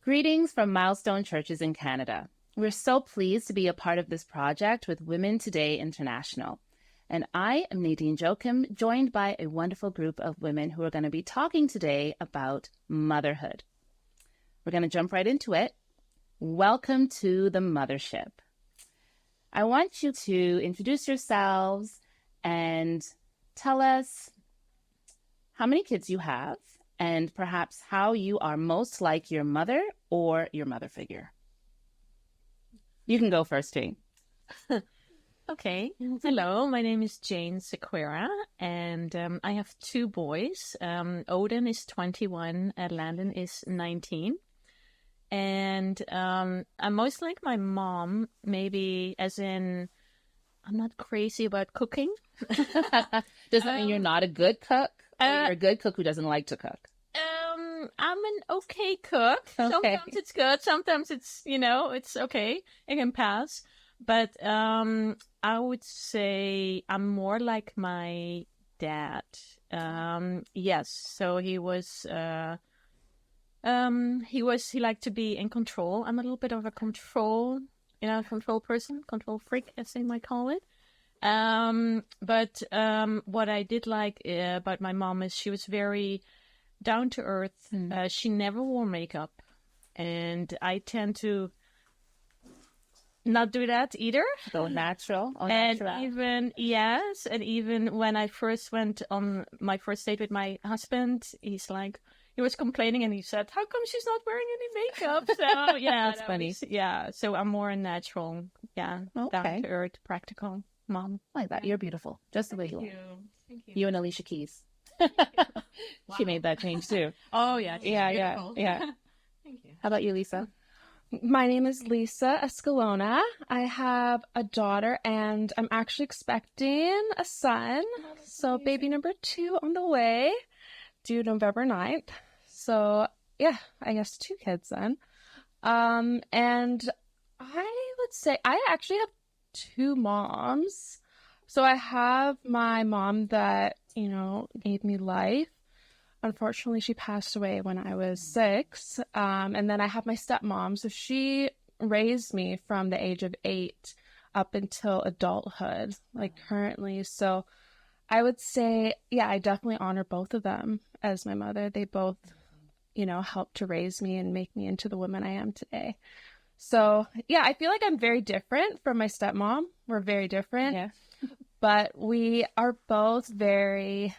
Greetings from Milestone Churches in Canada. We're so pleased to be a part of this project with Women Today International. And I am Nadine Joakim, joined by a wonderful group of women who are going to be talking today about motherhood. We're going to jump right into it. Welcome to the Mothership. I want you to introduce yourselves and tell us how many kids you have and perhaps how you are most like your mother or your mother figure. You can go first, Jane. Okay. Hello, my name is Jane Sequeira, and I have two boys. Odin is 21, Landon is 19. And I'm most like my mom, maybe as in I'm not crazy about cooking. Does that mean you're not a good cook? Or you're a good cook who doesn't like to cook? I'm an okay cook. Okay. Sometimes it's good. Sometimes it's, it's okay. It can pass. But I would say I'm more like my dad. Yes. So he liked to be in control. I'm a little bit of a control person, control freak, as they might call it. But what I did like about my mom is she was very down to earth. She never wore makeup, and I tend to not do that either. Go natural. And even when I first went on my first date with my husband, he was complaining and he said, "How come she's not wearing any makeup?" So yeah, that's funny. So I'm more a natural, down to earth, practical mom. Like that. You're beautiful, just the way you are. Thank you. You and Alicia Keys. She made that change too. Oh yeah. Yeah. Thank you. How about you, Lisa? My name is Lisa Escalona. I have a daughter and I'm actually expecting a son. So baby number 2 on the way, due November 9th. So yeah, I guess 2 kids then. And I would say I actually have 2 moms. So I have my mom that, gave me life. Unfortunately, she passed away when I was 6. And then I have my stepmom. So she raised me from the age of 8 up until adulthood, like currently. So I would say, yeah, I definitely honor both of them as my mother. They both, helped to raise me and make me into the woman I am today. So yeah, I feel like I'm very different from my stepmom. We're very different. Yeah. But we are both very...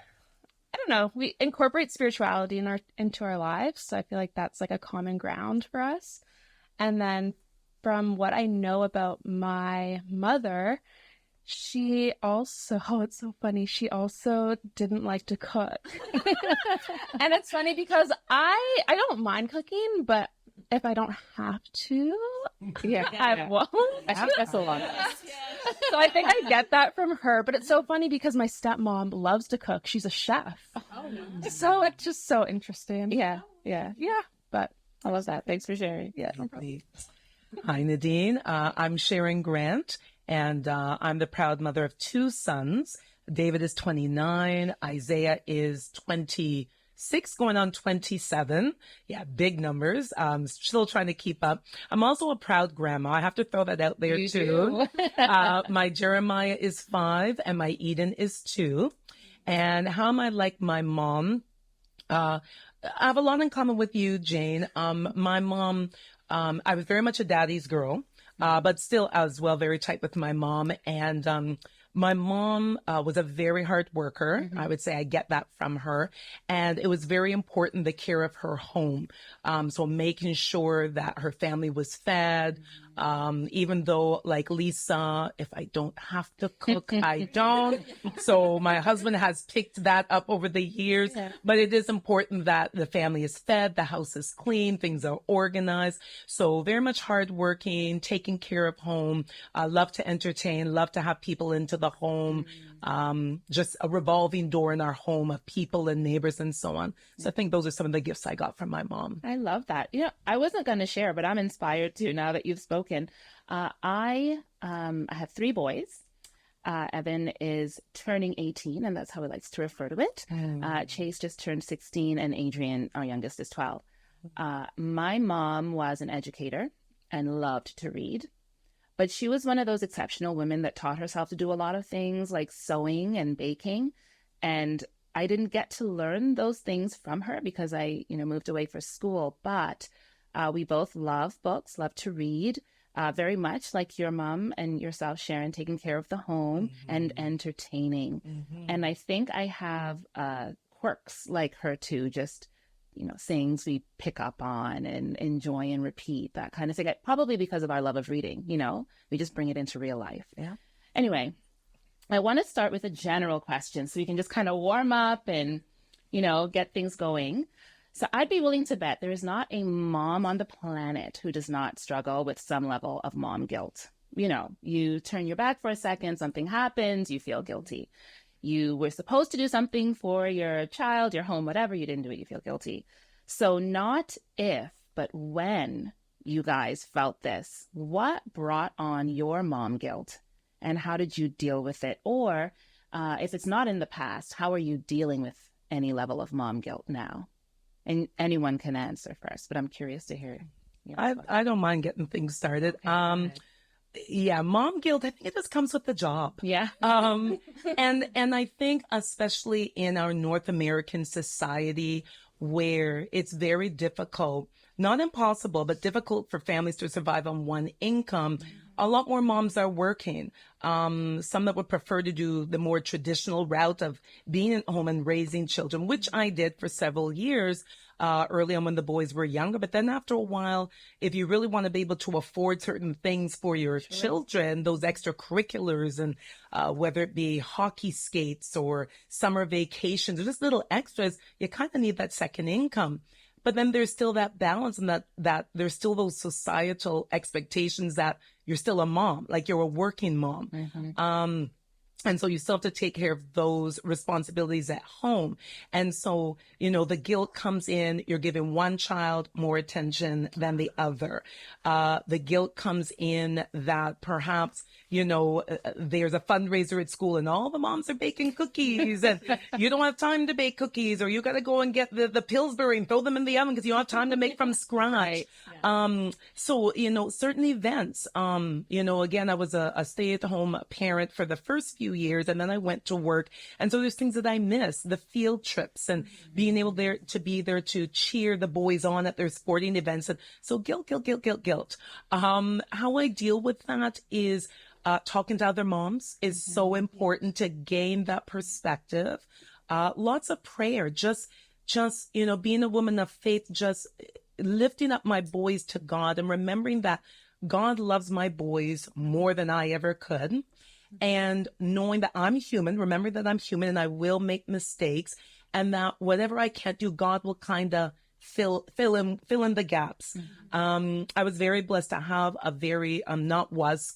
I don't know, we incorporate spirituality into our lives. So I feel like that's like a common ground for us. And then from what I know about my mother, she also, it's so funny, she also didn't like to cook. And it's funny because I don't mind cooking, but if I don't have to, I won't. I think that's a lot. So I think I get that from her, but it's so funny because my stepmom loves to cook. She's a chef. Oh, no. So it's just so interesting. Yeah. But I love that. Thanks for sharing. yeah, no problem. Hi, Nadine. I'm Sharon Grant, and I'm the proud mother of 2 sons. David is 29. Isaiah is 26, going on 27. Yeah, big numbers. Still trying to keep up. I'm also a proud grandma. I have to throw that out there too. My Jeremiah is 5 and my Eden is 2. And how am I like my mom? I have a lot in common with you, Jane. My mom, I was very much a daddy's girl, but still as well very tight with my mom. And my mom was a very hard worker. I would say I get that from her. And it was very important, the care of her home. So making sure that her family was fed, even though like Lisa, if I don't have to cook, I don't. So my husband has picked that up over the years, but it is important that the family is fed, the house is clean, things are organized. So very much hardworking, taking care of home, love to entertain, love to have people into the home, just a revolving door in our home of people and neighbors and so on. So I think those are some of the gifts I got from my mom. I love that. I wasn't going to share, but I'm inspired too now that you've spoken. I have 3 boys. Evan is turning 18, and that's how he likes to refer to it. Chase just turned 16, and Adrian, our youngest, is 12. My mom was an educator and loved to read, but she was one of those exceptional women that taught herself to do a lot of things like sewing and baking. And I didn't get to learn those things from her because I, moved away for school. But we both love books, love to read, very much like your mom and yourself, Sharon, taking care of the home and entertaining. And I think I have quirks like her too, just things we pick up on and enjoy and repeat, that kind of thing. Probably because of our love of reading, we just bring it into real life. Yeah. Anyway, I want to start with a general question so we can just kind of warm up and, get things going. So I'd be willing to bet there is not a mom on the planet who does not struggle with some level of mom guilt. You turn your back for a second, something happens, you feel guilty. You were supposed to do something for your child, your home, whatever, you didn't do it, you feel guilty. So not if, but when you guys felt this, what brought on your mom guilt and how did you deal with it? Or if it's not in the past, how are you dealing with any level of mom guilt now? And anyone can answer first, but I'm curious to hear. I don't mind getting things started. Okay, yeah, mom guilt, I think it just comes with the job. yeah. And I think especially in our North American society where it's very difficult, not impossible, but difficult for families to survive on one income, a lot more moms are working. Some that would prefer to do the more traditional route of being at home and raising children, which I did for several years. Early on when the boys were younger. But then after a while, if you really want to be able to afford certain things for your children, those extracurriculars and whether it be hockey skates or summer vacations or just little extras, you kind of need that second income. But then there's still that balance and that there's still those societal expectations that you're still a mom, like you're a working mom. And so you still have to take care of those responsibilities at home. And so, the guilt comes in, you're giving one child more attention than the other. The guilt comes in that perhaps, there's a fundraiser at school and all the moms are baking cookies and you don't have time to bake cookies, or you got to go and get the Pillsbury and throw them in the oven because you don't have time to make from scratch. Right. Yeah. So, certain events, again, I was a stay-at-home parent for the first few years, and then I went to work. And so there's things that I miss, the field trips and being able to be there to cheer the boys on at their sporting events. And so guilt. How I deal with that is talking to other moms is so important to gain that perspective. Lots of prayer, just being a woman of faith, just lifting up my boys to God and remembering that God loves my boys more than I ever could. And knowing that I'm human, remember that I'm human and I will make mistakes, and that whatever I can't do, God will kind of fill in the gaps. I was very blessed to have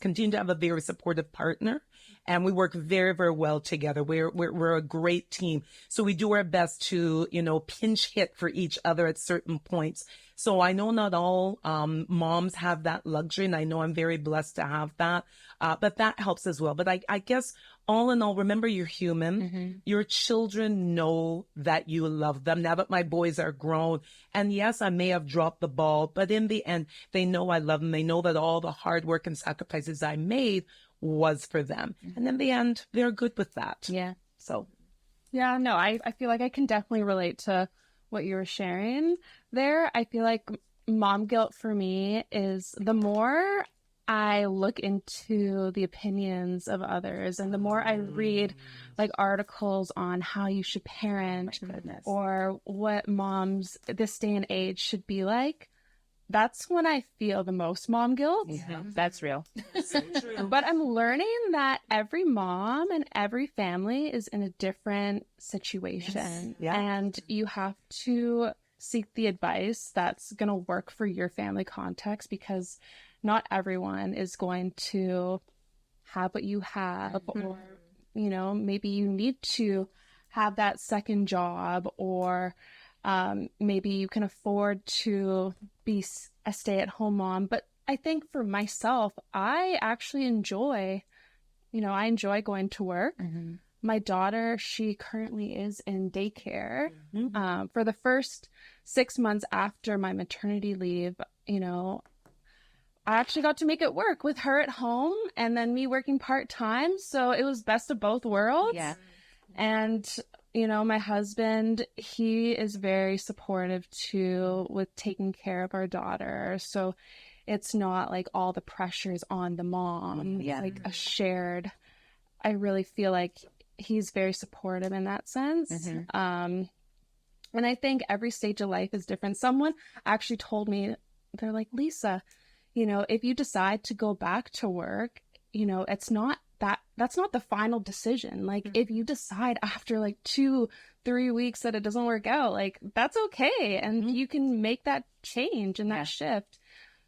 continue to have a very supportive partner. And we work very, very well together. We're a great team. So we do our best to, pinch hit for each other at certain points. So I know not all moms have that luxury, and I know I'm very blessed to have that. But that helps as well. But I guess all in all, remember you're human. Your children know that you love them. Now that my boys are grown, and yes, I may have dropped the ball, but in the end, they know I love them. They know that all the hard work and sacrifices I made was for them. And in the end, they're good with that. Yeah. So. Yeah, no, I feel like I can definitely relate to what you were sharing there. I feel like mom guilt for me is the more I look into the opinions of others and the more I read like articles on how you should parent or what moms this day and age should be like, that's when I feel the most mom guilt. Yeah, that's real. So true. But I'm learning that every mom and every family is in a different situation. Yes. Yeah. And you have to seek the advice that's going to work for your family context, because not everyone is going to have what you have, or, maybe you need to have that second job, or maybe you can afford to be a stay-at-home mom. But I think for myself, I actually enjoy going to work. my daughter, she currently is in daycare. For the first 6 months after my maternity leave, you know, I actually got to make it work with her at home and then me working part-time. So it was best of both worlds. Yeah. And, you know, my husband, he is very supportive too with taking care of our daughter. So it's not like all the pressures on the mom. Yeah. It's like a shared, I really feel like he's very supportive in that sense. And I think every stage of life is different. Someone actually told me, they're like, Lisa, you know, if you decide to go back to work, you know, that's not the final decision. Like if you decide after like 2-3 weeks that it doesn't work out, like that's okay. And you can make that change and that shift.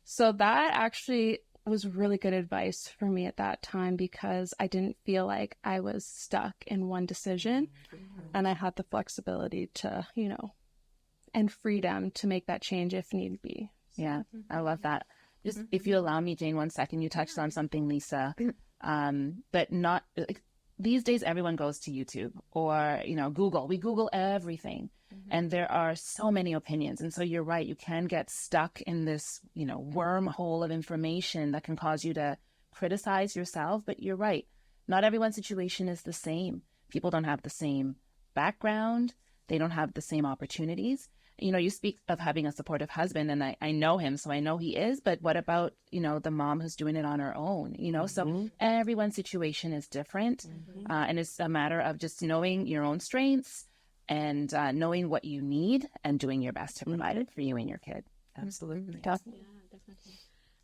So that actually was really good advice for me at that time, because I didn't feel like I was stuck in one decision, and I had the flexibility to, you know, and freedom to make that change if need be. Yeah, I love that. Just if you allow me, Jane, 1 second, you touched on something, Lisa, but not like, these days everyone goes to YouTube or, you know, Google. We Google everything, and there are so many opinions. And so you're right, you can get stuck in this, you know, wormhole of information that can cause you to criticize yourself. But you're right, not everyone's situation is the same. People don't have the same background. They don't have the same opportunities. You know, you speak of having a supportive husband, and I know him, so I know he is, but what about, you know, the mom who's doing it on her own, you know? So everyone's situation is different. And it's a matter of just knowing your own strengths and knowing what you need and doing your best to provide it for you and your kid. Absolutely. Yeah,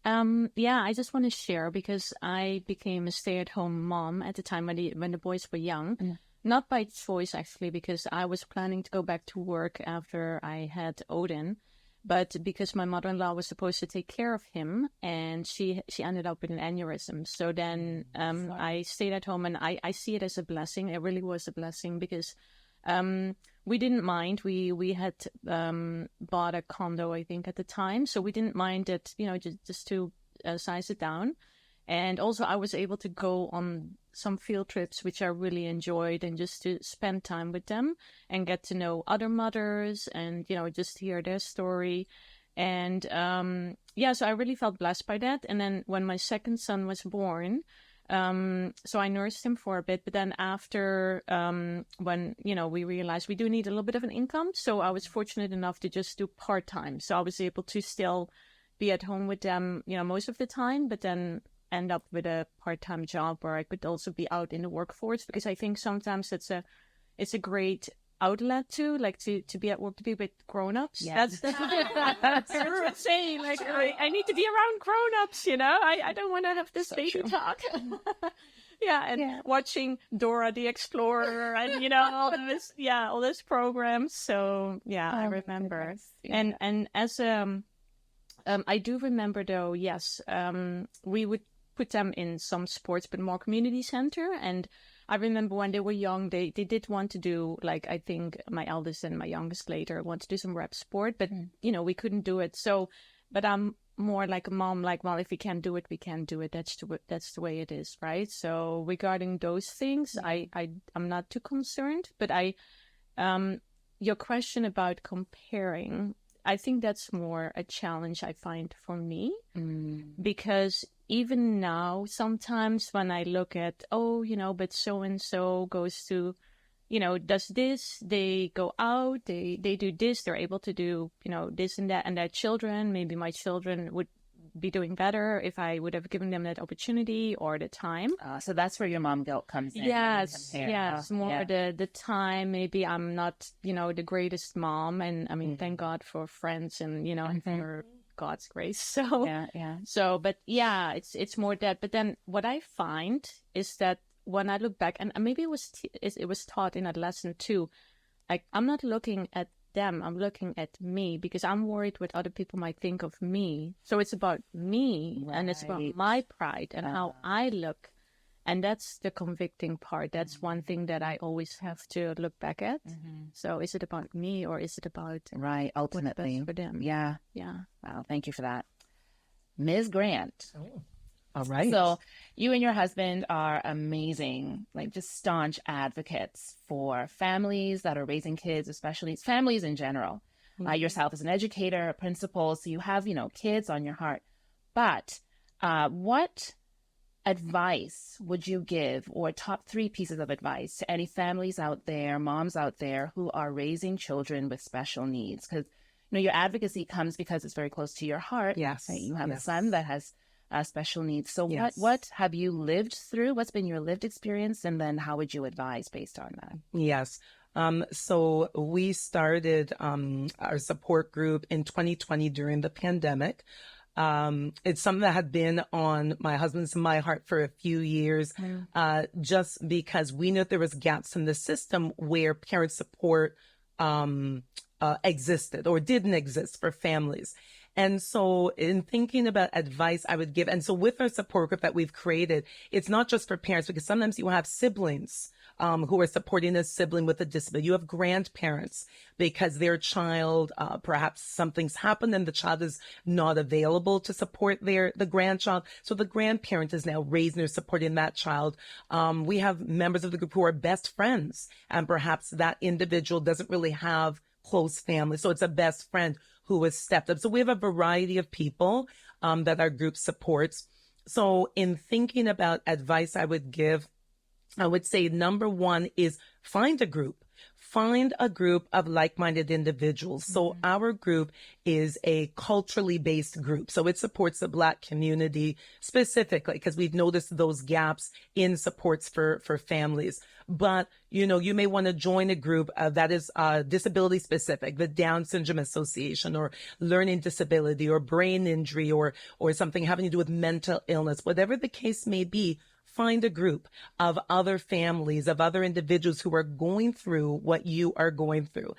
definitely. I just want to share, because I became a stay-at-home mom at the time when the boys were young. Not by choice, actually, because I was planning to go back to work after I had Odin, but because my mother-in-law was supposed to take care of him, and she ended up with an aneurysm. So then I stayed at home, and I see it as a blessing. It really was a blessing, because we didn't mind. We had bought a condo, I think, at the time, so we didn't mind it, you know, just to size it down. And also I was able to go on some field trips, which I really enjoyed, and just to spend time with them and get to know other mothers and, you know, just hear their story. And so I really felt blessed by that. And then when my second son was born, so I nursed him for a bit, but then after, when, you know, we realized we do need a little bit of an income. So I was fortunate enough to just do part-time. So I was able to still be at home with them, you know, most of the time, but then end up with a part-time job where I could also be out in the workforce, because I think sometimes it's a great outlet to be at work, to be with grown-ups. Yeah. That's what I'm saying. Like, I need to be around grown-ups, you know. I don't want to have this baby talk. Watching Dora the Explorer and, you know, all those programs. So I remember. And as I do remember, though, yes, we would put them in some sports, but more community center. And I remember when they were young, they did want to do, like, I think my eldest and my youngest later want to do some rep sport, but, you know, we couldn't do it. So, but I'm more like a mom, like, well, if we can't do it, we can't do it. That's the way it is, right? So regarding those things, I'm not too concerned, but your question about comparing, I think that's more a challenge I find for me, because even now, sometimes when I look at, you know, but so-and-so goes to, you know, does this, they go out, they do this, they're able to do, you know, this and that, and their children, maybe my children would be doing better if I would have given them that opportunity or the time. So that's where your mom guilt comes in. Yes, more the time. Maybe I'm not, you know, the greatest mom, and I mean, thank God for friends and, you know, and for God's grace. So So, but it's more that. But then what I find is that when I look back, and maybe it was taught in that lesson too, like, I'm not looking at them, I'm looking at me, because I'm worried what other people might think of me. So it's about me, and it's about my pride and how I look. And that's the convicting part. That's one thing that I always have to look back at. So is it about me, or is it about ultimately what's best for them? Yeah. Wow, thank you for that. Ms. Grant, All right. So you and your husband are amazing, like just staunch advocates for families that are raising kids, especially families in general. Yourself as an educator, a principal, so you have, kids on your heart. But what advice would you give, or top 3 pieces of advice to any families out there, moms out there who are raising children with special needs? Because your advocacy comes because it's very close to your heart. Yes. Right? You have a Yes. son that has special needs. So Yes. what have you lived through? What's been your lived experience? And then how would you advise based on that? Yes. So we started our support group in 2020 during the pandemic. It's something that had been on my husband's and my heart for a few years, just because we knew there was gaps in the system where parent support existed or didn't exist for families. And so in thinking about advice I would give, and so with our support group that we've created, it's not just for parents, because sometimes you have siblings who are supporting a sibling with a disability. You have grandparents because their child, perhaps something's happened and the child is not available to support the grandchild. So the grandparent is now raising or supporting that child. We have members of the group who are best friends, and perhaps that individual doesn't really have close family. So it's a best friend who has stepped up. So we have a variety of people that our group supports. So in thinking about advice I would give, I would say number 1 is find a group. Find a group of like-minded individuals. So our group is a culturally based group. So it supports the Black community specifically because we've noticed those gaps in supports for families. But, you may want to join a group that is disability specific, the Down Syndrome Association, or learning disability, or brain injury, or something having to do with mental illness, whatever the case may be. Find a group of other families, of other individuals who are going through what you are going through.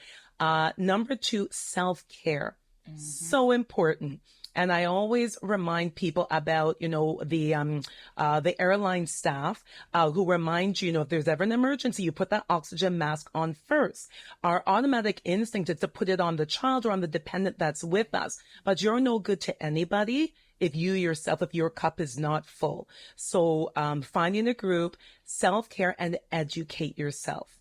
Number 2, self-care. So important. And I always remind people about, the airline staff who remind you, if there's ever an emergency, you put that oxygen mask on first. Our automatic instinct is to put it on the child or on the dependent that's with us. But you're no good to anybody if your cup is not full. So finding a group, self-care, and educate yourself.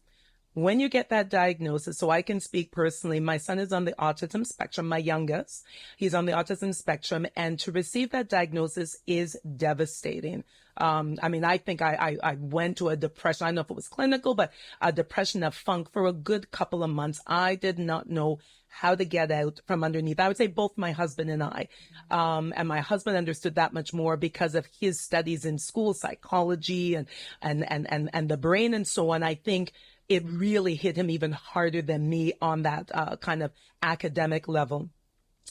When you get that diagnosis, so I can speak personally, my son is on the autism spectrum, my youngest. He's on the autism spectrum, and to receive that diagnosis is devastating. I think I went to a depression. I don't know if it was clinical, but a depression of funk for a good couple of months. I did not know how to get out from underneath. I would say both my husband and I. And my husband understood that much more because of his studies in school, psychology and the brain and so on. I think it really hit him even harder than me on that kind of academic level.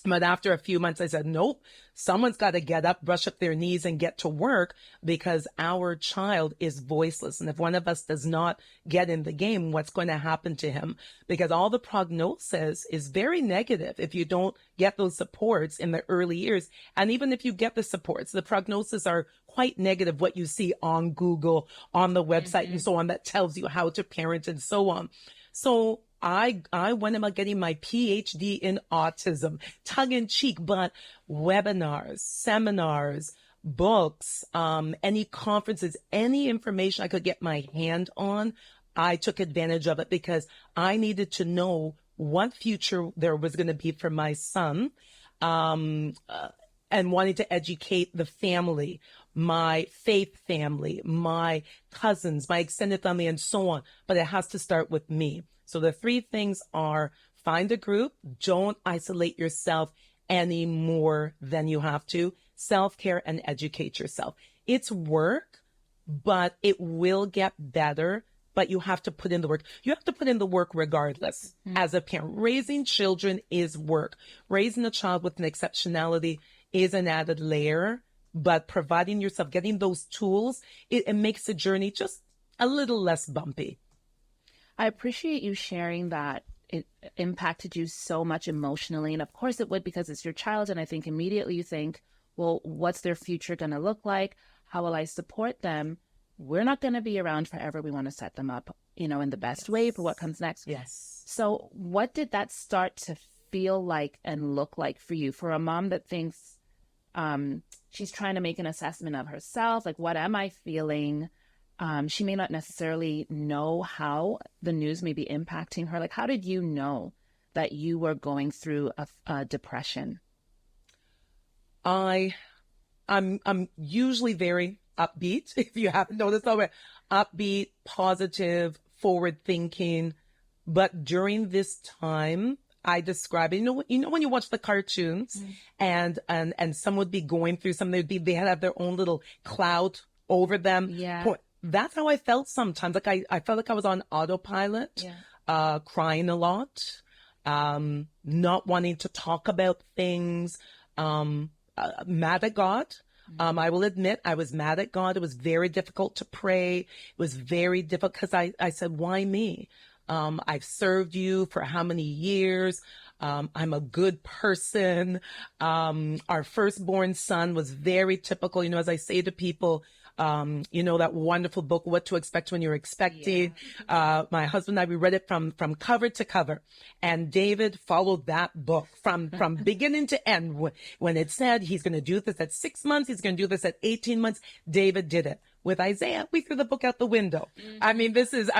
But after a few months, I said, nope, someone's got to get up, brush up their knees, and get to work, because our child is voiceless. And if one of us does not get in the game, what's going to happen to him? Because all the prognosis is very negative if you don't get those supports in the early years. And even if you get the supports, the prognosis are quite negative, what you see on Google, on the website, and so on, that tells you how to parent and so on. So I went about getting my PhD in autism, tongue in cheek, but webinars, seminars, books, any conferences, any information I could get my hand on, I took advantage of it because I needed to know what future there was going to be for my son, and wanting to educate the family, my faith family, my cousins, my extended family, and so on. But it has to start with me. So the 3 things are: find a group, don't isolate yourself any more than you have to, self-care, and educate yourself. It's work, but it will get better, but you have to put in the work. You have to put in the work regardless. As a parent, raising children is work. Raising a child with an exceptionality is an added layer, but providing yourself, getting those tools, it makes the journey just a little less bumpy. I appreciate you sharing that it impacted you so much emotionally. And of course it would, because it's your child. And I think immediately you think, well, what's their future going to look like? How will I support them? We're not going to be around forever. We want to set them up, in the best way for what comes next. Yes. So what did that start to feel like and look like for you? For a mom that thinks, she's trying to make an assessment of herself. Like, what am I feeling? She may not necessarily know how the news may be impacting her. Like, how did you know that you were going through a depression? I'm usually very upbeat. If you haven't noticed already, upbeat, positive, forward thinking. But during this time, I describe it. You know when you watch the cartoons and some would be going through something, they had their own little cloud over them. Yeah. That's how I felt sometimes. Like I felt like I was on autopilot, crying a lot, not wanting to talk about things, mad at God. I will admit I was mad at God. It was very difficult to pray. It was very difficult because I said, why me? I've served you for how many years? I'm a good person. Our firstborn son was very typical. As I say to people, that wonderful book, What to Expect When You're Expecting. My husband and I, we read it from cover to cover. And David followed that book from beginning to end. When it said he's going to do this at 6 months, he's going to do this at 18 months, David did it. With Isaiah, we threw the book out the window. I mean, this is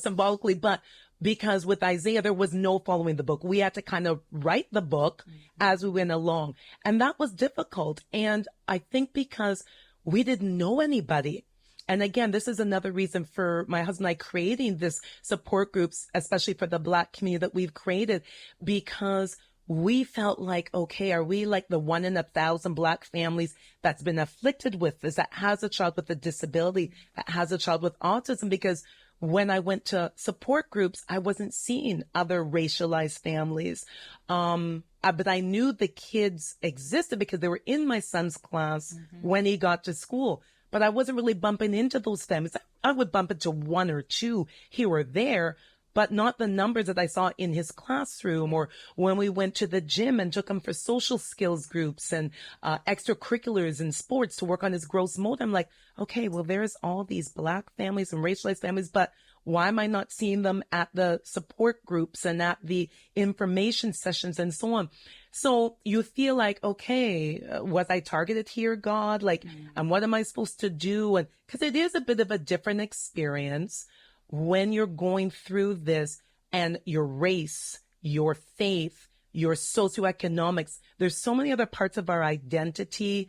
symbolically, but because with Isaiah, there was no following the book. We had to kind of write the book as we went along. And that was difficult. And I think because we didn't know anybody. And again, this is another reason for my husband and I creating this support groups, especially for the Black community that we've created, because we felt like, okay, are we like the 1 in 1,000 Black families that's been afflicted with this, that has a child with a disability, that has a child with autism? Because when I went to support groups, I wasn't seeing other racialized families. But I knew the kids existed because they were in my son's class when he got to school. But I wasn't really bumping into those families. I would bump into 1 or 2 here or there, but not the numbers that I saw in his classroom, or when we went to the gym and took him for social skills groups and extracurriculars and sports to work on his gross motor. I'm like, okay, well, there's all these Black families and racialized families, but why am I not seeing them at the support groups and at the information sessions and so on? So you feel like, okay, was I targeted here, God? Like, and what am I supposed to do? And because it is a bit of a different experience when you're going through this, and your race, your faith, your socioeconomics, there's so many other parts of our identity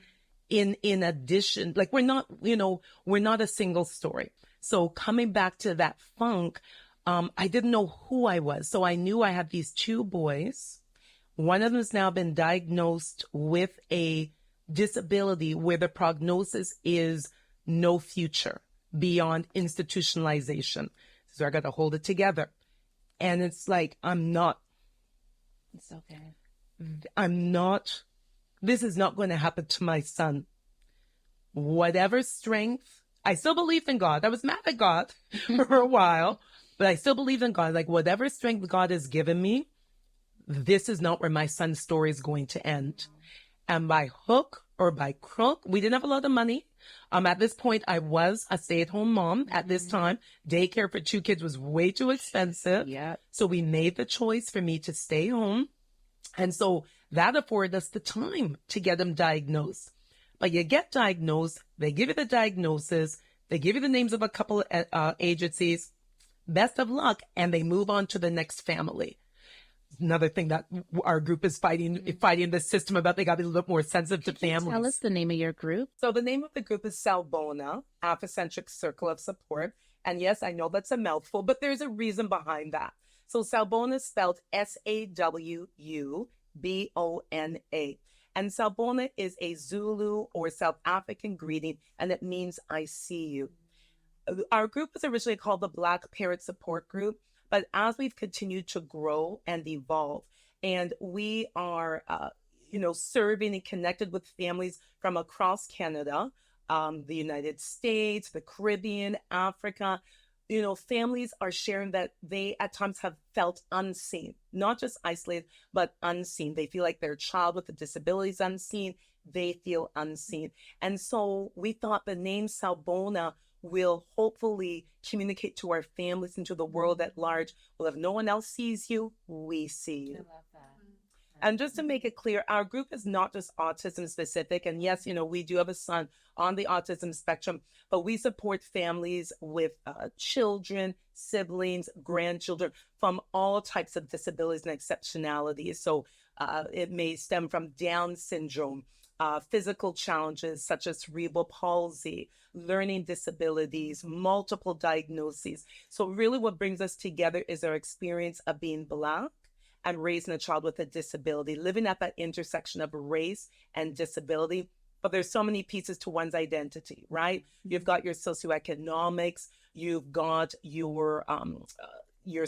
in addition. Like we're not a single story. So coming back to that funk, I didn't know who I was. So I knew I had these 2 boys. One of them has now been diagnosed with a disability where the prognosis is no future beyond institutionalization. So I got to hold it together. And it's like, It's okay. This is not going to happen to my son. Whatever strength, I still believed in God. I was mad at God for a while, but I still believed in God. Like whatever strength God has given me, this is not where my son's story is going to end. And by hook or by crook, we didn't have a lot of money. At this point, I was a stay-at-home mom at this time. Daycare for 2 kids was way too expensive. Yeah. So we made the choice for me to stay home. And so that afforded us the time to get him diagnosed. But you get diagnosed, they give you the diagnosis, they give you the names of a couple of agencies, best of luck, and they move on to the next family. Another thing that our group is fighting the system about. They got to be a little more sensitive to families. Tell us the name of your group. So the name of the group is Salbona, Afrocentric Circle of Support. And yes, I know that's a mouthful, but there's a reason behind that. So Salbona is spelled Sawubona. And Salbona is a Zulu or South African greeting, and it means I see you. Our group was originally called the Black Parent Support Group. But as we've continued to grow and evolve, and we are, serving and connected with families from across Canada, the United States, the Caribbean, Africa, families are sharing that they at times have felt unseen, not just isolated, but unseen. They feel like their child with a disability is unseen. They feel unseen. And so we thought the name Salbona will hopefully communicate to our families and to the world at large. Well, if no one else sees you, we see you. I love that. And just to make it clear, our group is not just autism specific. And yes, we do have a son on the autism spectrum, but we support families with children, siblings, grandchildren from all types of disabilities and exceptionalities. So it may stem from Down syndrome, physical challenges such as cerebral palsy, learning disabilities, multiple diagnoses. So really what brings us together is our experience of being Black and raising a child with a disability, living at that intersection of race and disability. But there's so many pieces to one's identity, right? You've got your socioeconomics, you've got your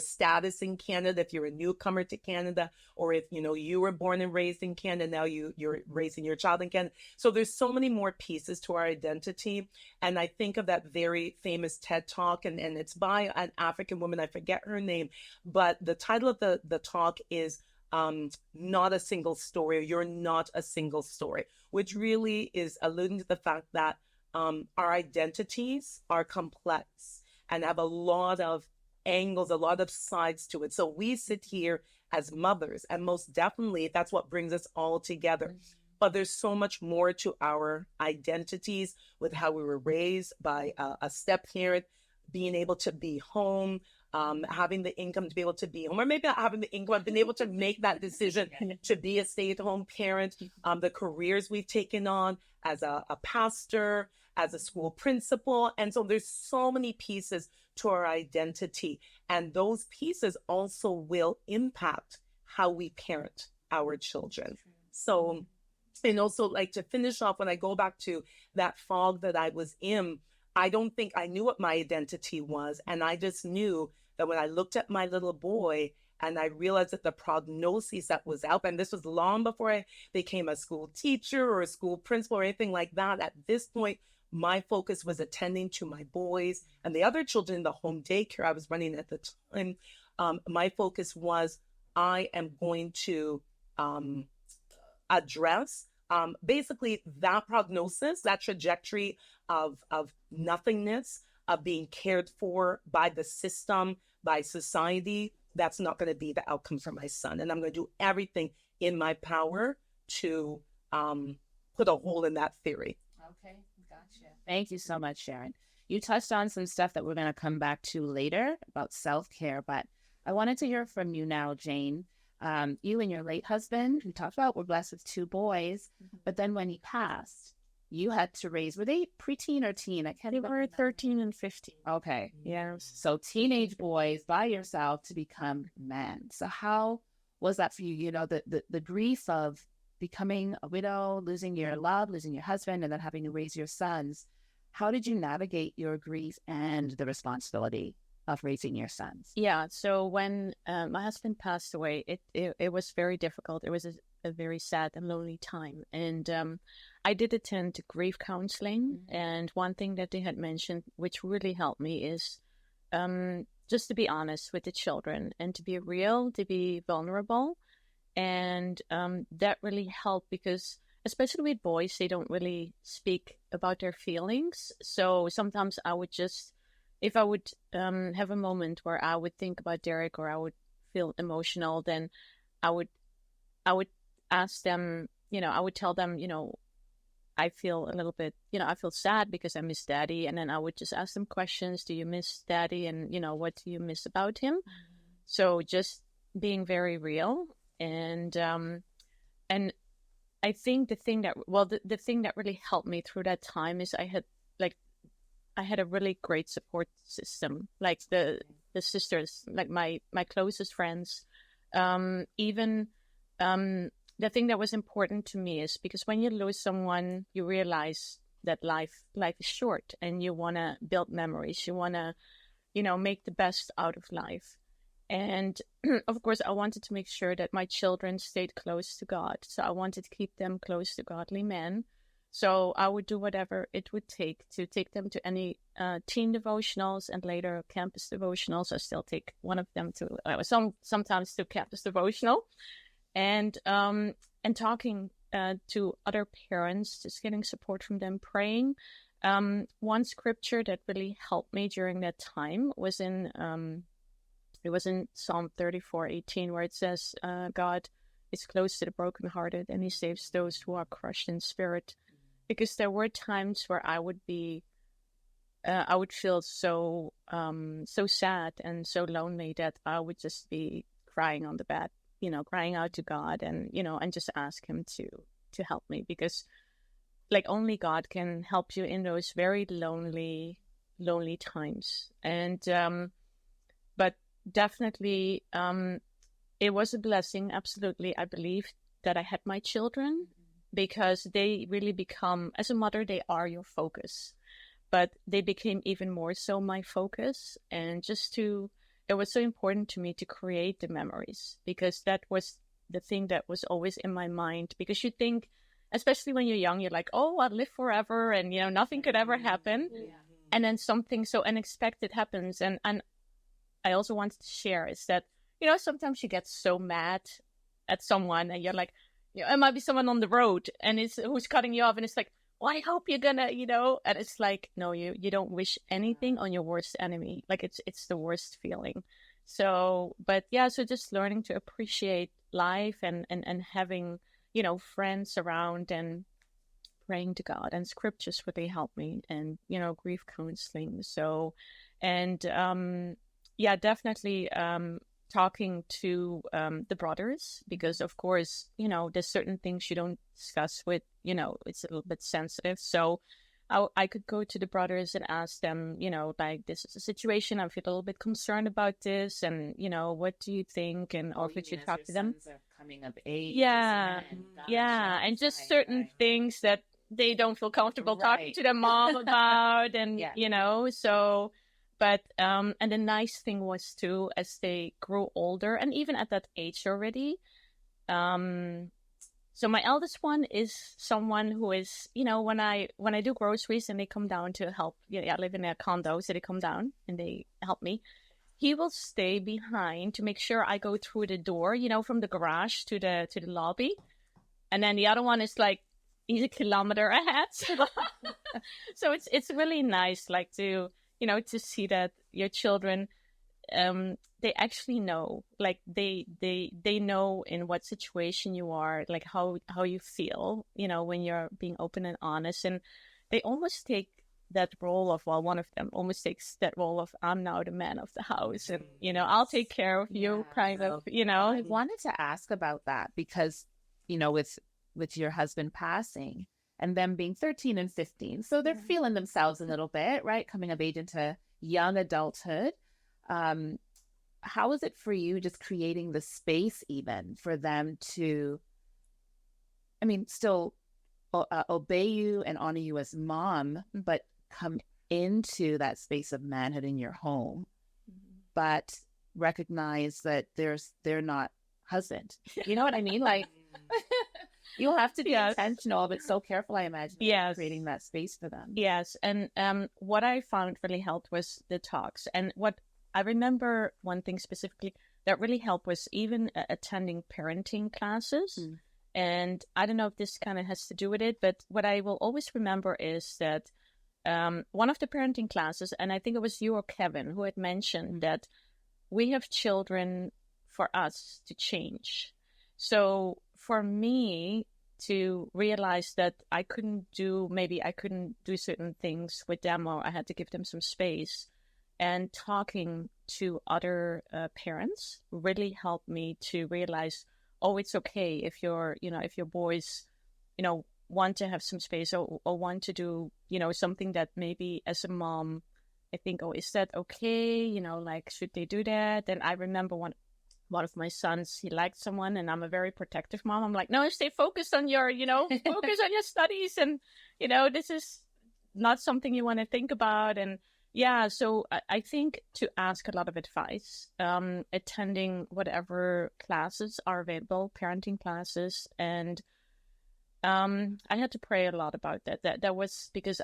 status in Canada, if you're a newcomer to Canada, or if, you were born and raised in Canada, now you're raising your child in Canada. So there's so many more pieces to our identity. And I think of that very famous TED Talk, and it's by an African woman, I forget her name, but the title of the talk is Not a Single Story, or You're Not a Single Story, which really is alluding to the fact that our identities are complex and have a lot of angles, a lot of sides to it. So we sit here as mothers, and most definitely that's what brings us all together. But there's so much more to our identities with how we were raised by a step parent, being able to be home, having the income to be able to be home, or maybe not having the income, I've been able to make that decision to be a stay-at-home parent, the careers we've taken on as a pastor, as a school principal. And so there's so many pieces to our identity. And those pieces also will impact how we parent our children. So, and also like to finish off, when I go back to that fog that I was in, I don't think I knew what my identity was. And I just knew that when I looked at my little boy and I realized that the prognosis that was out, and this was long before I became a school teacher or a school principal or anything like that. At this point, my focus was attending to my boys and the other children in the home daycare I was running at the time. My focus was, I am going to address basically that prognosis, that trajectory of nothingness, of being cared for by the system, by society. That's not going to be the outcome for my son. And I'm going to do everything in my power to put a hole in that theory. Okay, gotcha. Thank you so much, Sharon. You touched on some stuff that we're going to come back to later about self-care, but I wanted to hear from you now, Jane. You and your late husband, we talked about, were blessed with 2 boys, but then when he passed, you had to raise, were they preteen or teen? I can't They even were remember. 13 and 15. Okay. Yes. So teenage boys by yourself to become men. So how was that for you? The grief of becoming a widow, losing your love, losing your husband, and then having to raise your sons. How did you navigate your grief and the responsibility of raising your sons? Yeah. So when my husband passed away, it was very difficult. It was a very sad and lonely time. And I did attend grief counseling. Mm-hmm. And one thing that they had mentioned, which really helped me, is just to be honest with the children and to be real, to be vulnerable. And that really helped because, especially with boys, they don't really speak about their feelings. So sometimes I would just, if I would have a moment where I would think about Derek or I would feel emotional, then I would ask them, I would tell them, I feel a little bit, I feel sad because I miss Daddy. And then I would just ask them questions. Do you miss Daddy? And, what do you miss about him? Mm-hmm. So just being very real. And I think the thing that really helped me through that time is I had a really great support system, like the sisters, like my closest friends. Even the thing that was important to me is because when you lose someone, you realize that life is short and you want to build memories. You want to, make the best out of life. And of course, I wanted to make sure that my children stayed close to God. So I wanted to keep them close to godly men. So I would do whatever it would take to take them to any teen devotionals and later campus devotionals. I still take one of them to sometimes to campus devotional, and talking to other parents, just getting support from them, praying. One scripture that really helped me during that time was in Psalm 34:18, where it says, God, is close to the brokenhearted, and he saves those who are crushed in spirit. Because there were times where I would feel so sad and so lonely that I would just be crying on the bed, crying out to God, and and just ask him to help me, because like only God can help you in those very lonely times. And but definitely it was a blessing, absolutely. I believe that I had my children, because they really become, as a mother, they are your focus, but they became even more so my focus. And it was so important to me to create the memories, because that was the thing that was always in my mind. Because you think, especially when you're young, you're like, oh, I'll live forever, and nothing could ever happen. And then something so unexpected happens. And I also wanted to share is that, sometimes you get so mad at someone, and you're like, it might be someone on the road, and who's cutting you off, and it's like, well, I hope you're gonna, and it's like, no, you don't wish anything on your worst enemy. Like it's the worst feeling. So, but yeah, so just learning to appreciate life, and having, friends around, and praying to God, and scriptures really help me, and, grief counseling. So, and, yeah, definitely, talking to the brothers, because of course, there's certain things you don't discuss with, it's a little bit sensitive. So I could go to the brothers and ask them, like, this is a situation, I feel a little bit concerned about this, and what do you think? And or could you talk to them? Are coming of age. Yeah, and just certain things that they don't feel comfortable talking to their mom about, and so. But and the nice thing was too, as they grew older, and even at that age already, so my eldest one is someone who is, when I do groceries and they come down to help, I live in a condo, so they come down and they help me. He will stay behind to make sure I go through the door, from the garage to the lobby, and then the other one is like, he's a kilometer ahead. So it's really nice, like to see that your children, they actually know, like they know in what situation you are, like how you feel, when you're being open and honest. And they almost take that role of, well, one of them almost takes that role of, I'm now the man of the house, and, I'll take care of you, kind of, I wanted to ask about that, because, with your husband passing, and them being 13 and 15. So they're feeling themselves a little bit, right? Coming of age into young adulthood. How is it for you, just creating the space even for them to, still obey you and honor you as mom, but come into that space of manhood in your home, but recognize that they're not husband. You know what I mean? Like, you'll have to be intentional, but so careful, I imagine, creating that space for them. Yes. And what I found really helped was the talks. And what I remember, one thing specifically that really helped was even attending parenting classes. And I don't know if this kind of has to do with it, but what I will always remember is that one of the parenting classes, and I think it was you or Kevin who had mentioned that we have children for us to change. So for me to realize that I couldn't do certain things with them, or I had to give them some space, and talking to other parents really helped me to realize, oh, it's okay if your boys, want to have some space, or want to do, something that maybe as a mom, I think, oh, is that okay? Like, should they do that? And I remember one of my sons, he liked someone, and I'm a very protective mom. I'm like, no, stay focused on your, focus on your studies. And, this is not something you want to think about. And yeah, so I think to ask a lot of advice, attending whatever classes are available, parenting classes. And I had to pray a lot about that. That was because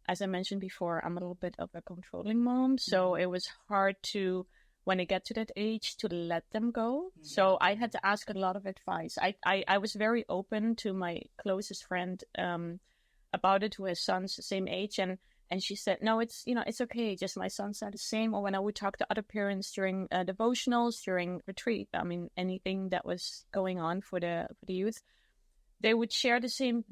as I mentioned before, I'm a little bit of a controlling mom. So it was hard to, when they get to that age, to let them go. So I had to ask a lot of advice. I was very open to my closest friend about it, who has sons the same age. And And she said, no, it's, it's okay. Just my son said the same. Or when I would talk to other parents during devotionals, during retreat, I mean, anything that was going on for the youth, they would share the same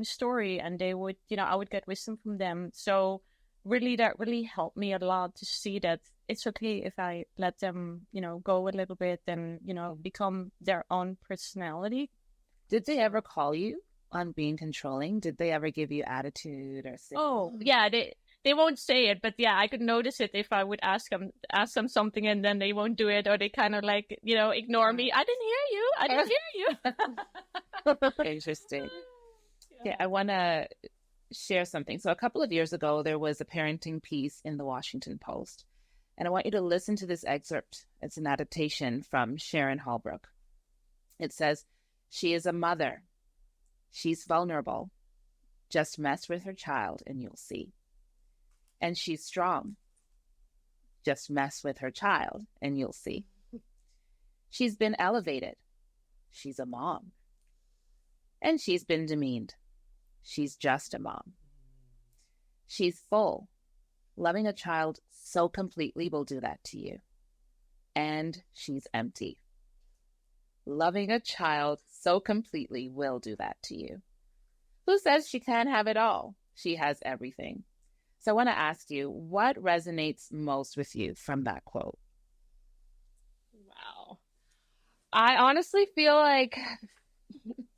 story, and they would, I would get wisdom from them. So really, that really helped me a lot to see that it's okay if I let them, go a little bit and, become their own personality. Did they ever call you on being controlling? Did they ever give you attitude or say? Oh, yeah, they won't say it, but yeah, I could notice it if I would ask them something and then they won't do it, or they kind of like, ignore me. I didn't hear you. Interesting. Yeah, I want to share something. So a couple of years ago, there was a parenting piece in the Washington Post, and I want you to listen to this excerpt. It's an adaptation from Sharon Holbrook. It says, "She is a mother. She's vulnerable. Just mess with her child and you'll see. And she's strong. Just mess with her child and you'll see. She's been elevated. She's a mom. And she's been demeaned. She's just a mom. She's full. Loving a child so completely will do that to you. And she's empty. Loving a child so completely will do that to you. Who says she can't have it all? She has everything." So I want to ask you, what resonates most with you from that quote? Wow. I honestly feel like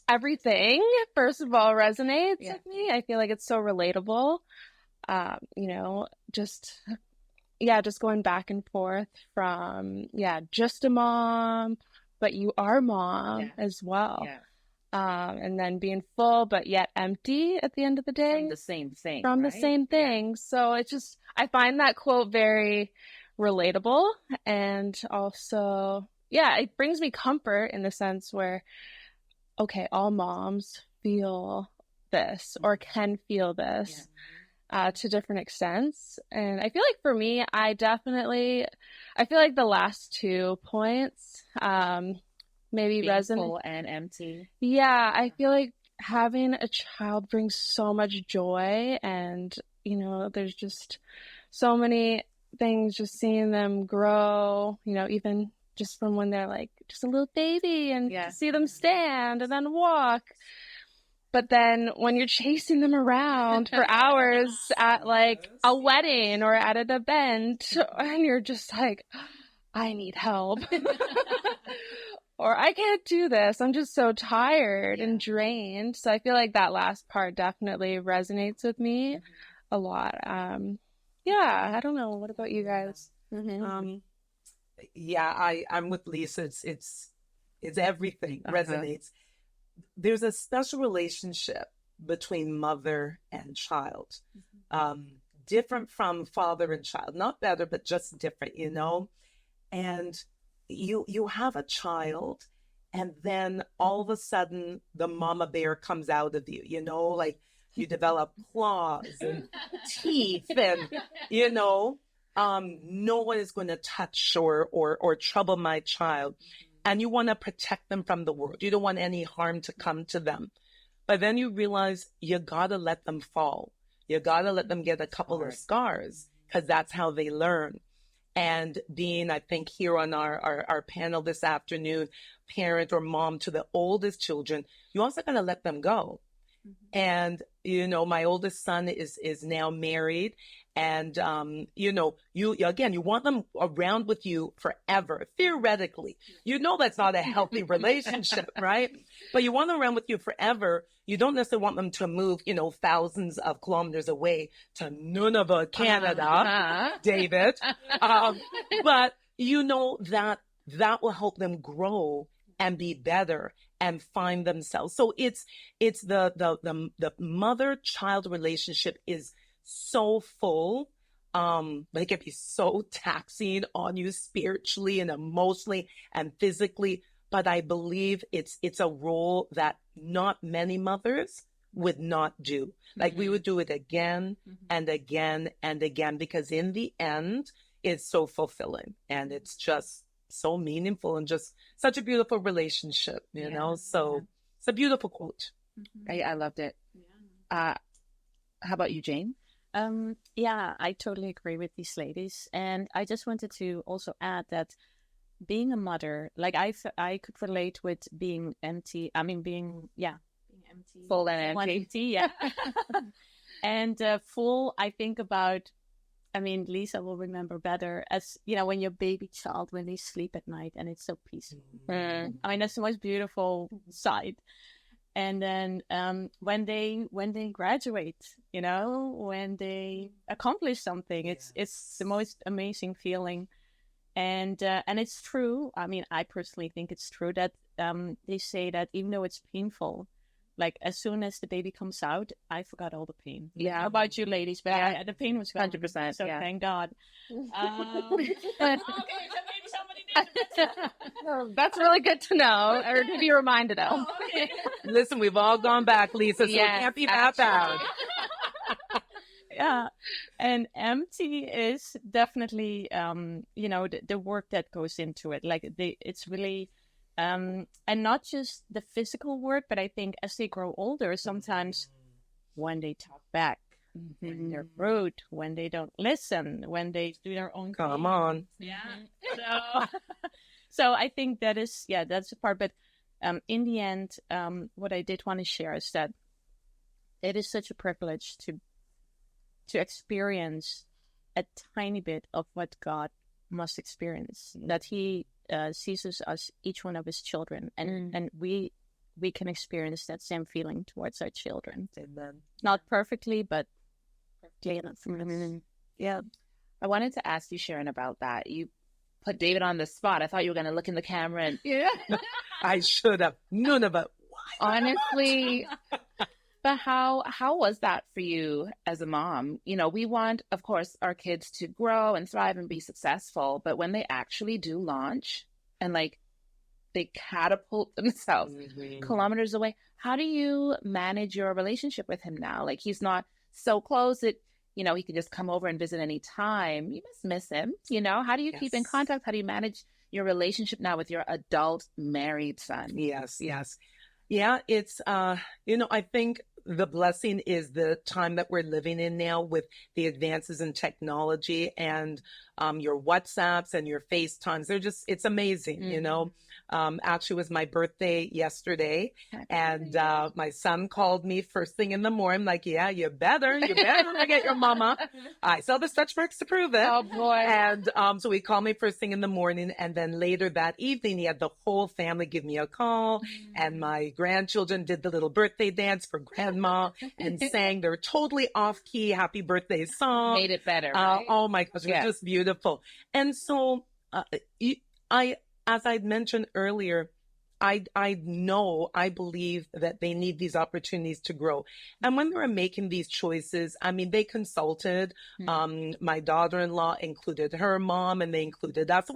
everything, first of all, resonates with me. I feel like it's so relatable. Just going back and forth from, just a mom, but you are mom as well. Yeah. And then being full, but yet empty at the end of the day. From the same thing. The same thing. Yeah. So it's just, I find that quote very relatable. And also, it brings me comfort in the sense where, okay, all moms feel this or can feel this to different extents. And I feel like for me, I feel like the last 2 points, maybe resonate. Full and empty. Yeah, I feel like having a child brings so much joy, and there's just so many things, just seeing them grow, even just from when they're like just a little baby, and to see them stand and then walk. But then when you're chasing them around for hours at like a wedding or at an event, and you're just like, I need help. Or I can't do this. I'm just so tired and drained. So I feel like that last part definitely resonates with me a lot. I don't know. What about you guys? I'm with Lisa. It's everything resonates. There's a special relationship between mother and child, different from father and child. Not better, but just different, And you have a child, and then all of a sudden the mama bear comes out of you, like you develop claws and teeth, and no one is going to touch or trouble my child. And you want to protect them from the world. You don't want any harm to come to them. But then you realize you gotta let them fall. You gotta let them get a couple of scars, because that's how they learn. And being, I think, here on our panel this afternoon, parent or mom to the oldest children, you also got to let them go. And, my oldest son is now married, and, you want them around with you forever, theoretically. That's not a healthy relationship, right? But you want them around with you forever. You don't necessarily want them to move, thousands of kilometers away to Nunavut, Canada, David. But that will help them grow and be better and find themselves. So it's the mother-child relationship is so full, but it can be so taxing on you spiritually and emotionally and physically. But I believe it's a role that not many mothers would not do. Like we would do it again and again and again, because in the end, it's so fulfilling and it's just so meaningful and just such a beautiful relationship, So it's a beautiful quote. I loved it. How about you, Jane? Yeah, I totally agree with these ladies. And I just wanted to also add that being a mother, like I could relate with being empty. I mean, being empty. Full and One empty. empty, yeah. And full, I think about, I mean, Lisa will remember better as, when your baby child, when they sleep at night and it's so peaceful. Mm. I mean, that's the most beautiful sight. And then when they graduate, when they accomplish something, it's the most amazing feeling. And it's true. I mean, I personally think it's true that they say that even though it's painful, like as soon as the baby comes out, I forgot all the pain. Yeah. How about you, ladies? But the pain was gone. 100%. So yeah. thank God. Okay, so maybe somebody did. That's really good to know, or to be reminded of. Oh, okay. Listen, we've all gone back, Lisa, so Yes, it can't be that bad. Yeah, and empty is definitely the work that goes into it. Like it's really and not just the physical work, but I think as they grow older, sometimes when they talk back, when they're rude, when they don't listen, when they do their own Come thing. on. Yeah. So I think that's the part. But in the end, what I did want to share is that it is such a privilege to experience a tiny bit of what God must experience, that He sees us as each one of His children, and we can experience that same feeling towards our children. Amen. Not perfectly, but perfectly enough. Yeah. I wanted to ask you, Sharon, about that. You put David on the spot. I thought you were going to look in the camera and I should have. None of it. honestly. But how was that for you as a mom? We want, of course, our kids to grow and thrive and be successful. But when they actually do launch and they catapult themselves kilometers away, how do you manage your relationship with him now? Like, he's not so close that, he can just come over and visit any time. You must miss him. How do you keep in contact? How do you manage your relationship now with your adult married son? Yes. Yeah, it's, I think the blessing is the time that we're living in now with the advances in technology and your WhatsApps and your FaceTimes. It's amazing, Actually, it was my birthday yesterday, and my son called me first thing in the morning, like, yeah, you better get your mama. I saw the stretch marks to prove it. Oh, boy. And so he called me first thing in the morning, and then later that evening, he had the whole family give me a call, and my grandchildren did the little birthday dance for grandma and sang their totally off-key happy birthday song. Made it better, right? Oh my gosh, it was just beautiful. And so as I'd mentioned earlier, I believe that they need these opportunities to grow. And when they were making these choices, I mean, they consulted, my daughter-in-law included her mom, and they included us. So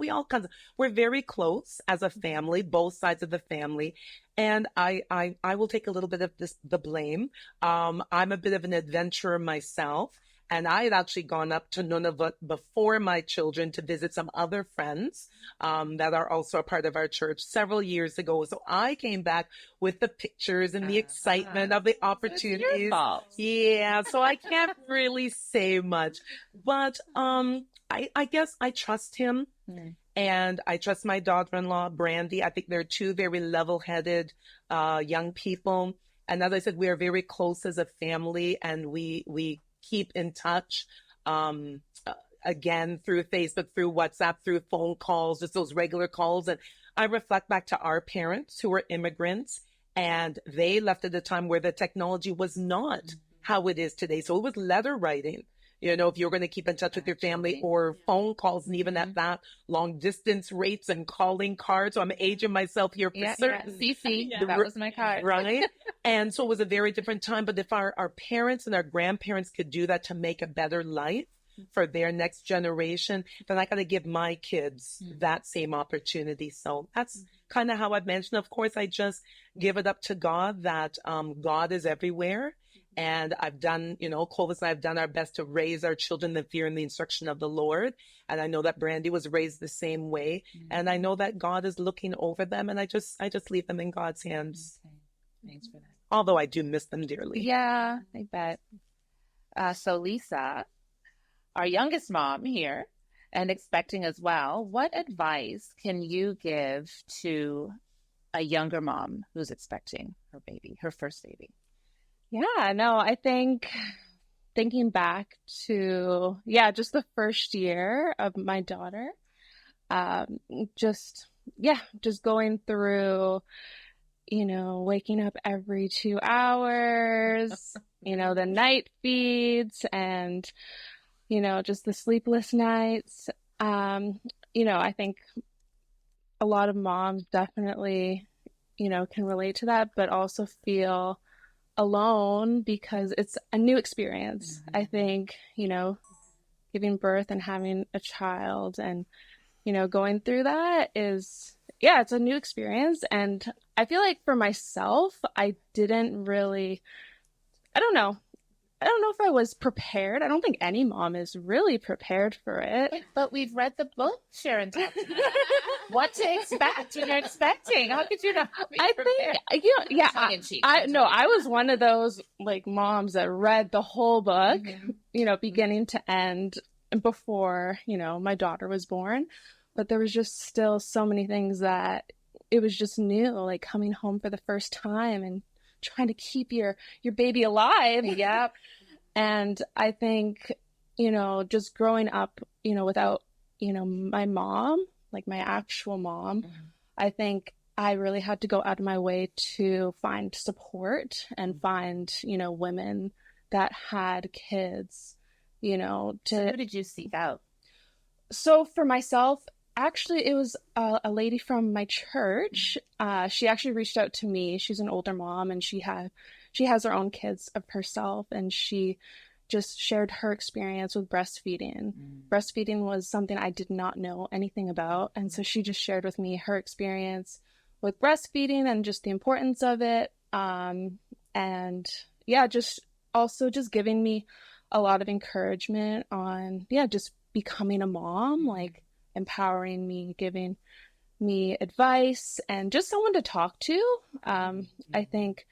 we're very close as a family, both sides of the family. And I will take a little bit of the blame. I'm a bit of an adventurer myself. And I had actually gone up to Nunavut before my children to visit some other friends that are also a part of our church several years ago. So I came back with the pictures and the excitement of the opportunities. It's your fault. Yeah, so I can't really say much. But I guess I trust him. And I trust my daughter-in-law, Brandy. I think they're two very level-headed young people. And as I said, we are very close as a family, and we keep in touch, again, through Facebook, through WhatsApp, through phone calls, just those regular calls. And I reflect back to our parents who were immigrants, and they left at a time where the technology was not how it is today. So it was letter writing. If you're going to keep in touch with your family, or phone calls, and even at that, long distance rates and calling cards. So I'm aging myself here for certain. CC, that was my card. Right? And so it was a very different time. But if our parents and our grandparents could do that to make a better life for their next generation, then I got to give my kids that same opportunity. So that's kind of how I've mentioned. Of course, I just give it up to God that God is everywhere. And I've done, Clovis and I have done our best to raise our children in the fear and the instruction of the Lord. And I know that Brandy was raised the same way. And I know that God is looking over them. And I just leave them in God's hands. Okay. Thanks for that. Although I do miss them dearly. Yeah, I bet. So Lisa, our youngest mom here and expecting as well, what advice can you give to a younger mom who's expecting her baby, her first baby? Yeah, no, I think thinking back to, just the first year of my daughter, um, just, just going through, waking up every 2 hours, the night feeds and, just the sleepless nights. I think a lot of moms definitely, can relate to that, but also feel alone because it's a new experience. I think, giving birth and having a child and, going through that is, it's a new experience. And I feel like for myself, I didn't really, I don't know. I don't know if I was prepared. I don't think any mom is really prepared for it. But we've read the book, Sharon. What to expect when you're expecting? How could you not be prepared? I think, I was one of those like moms that read the whole book, beginning to end before, my daughter was born. But there was just still so many things that it was just new, like coming home for the first time and trying to keep your baby alive. Yep. And I think, just growing up, without, my mom, like my actual mom, I think I really had to go out of my way to find support and find, women that had kids, So who did you seek out? So for myself, actually, it was a lady from my church. She actually reached out to me. She's an older mom, and she has her own kids of herself, and she just shared her experience with breastfeeding. Breastfeeding was something I did not know anything about, and so she just shared with me her experience with breastfeeding and just the importance of it. Just also just giving me a lot of encouragement on just becoming a mom, like empowering me, giving me advice, and just someone to talk to. I think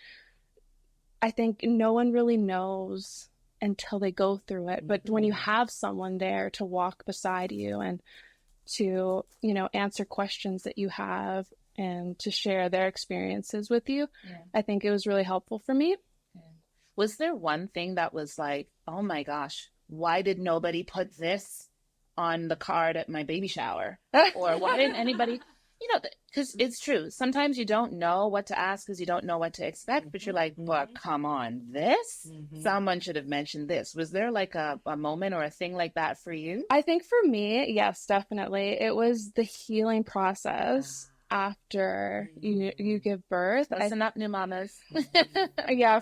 no one really knows until they go through it. But when you have someone there to walk beside you and to, answer questions that you have and to share their experiences with you, I think it was really helppful for me. Was there one thing that was like, oh my gosh, why did nobody put this on the card at my baby shower? Or why didn't anybody, because it's true. Sometimes you don't know what to ask because you don't know what to expect, but you're like, well, come on, this? Someone should have mentioned this. Was there like a moment or a thing like that for you? I think for me, yes, definitely. It was the healing process after you give birth. Listen up, new mamas.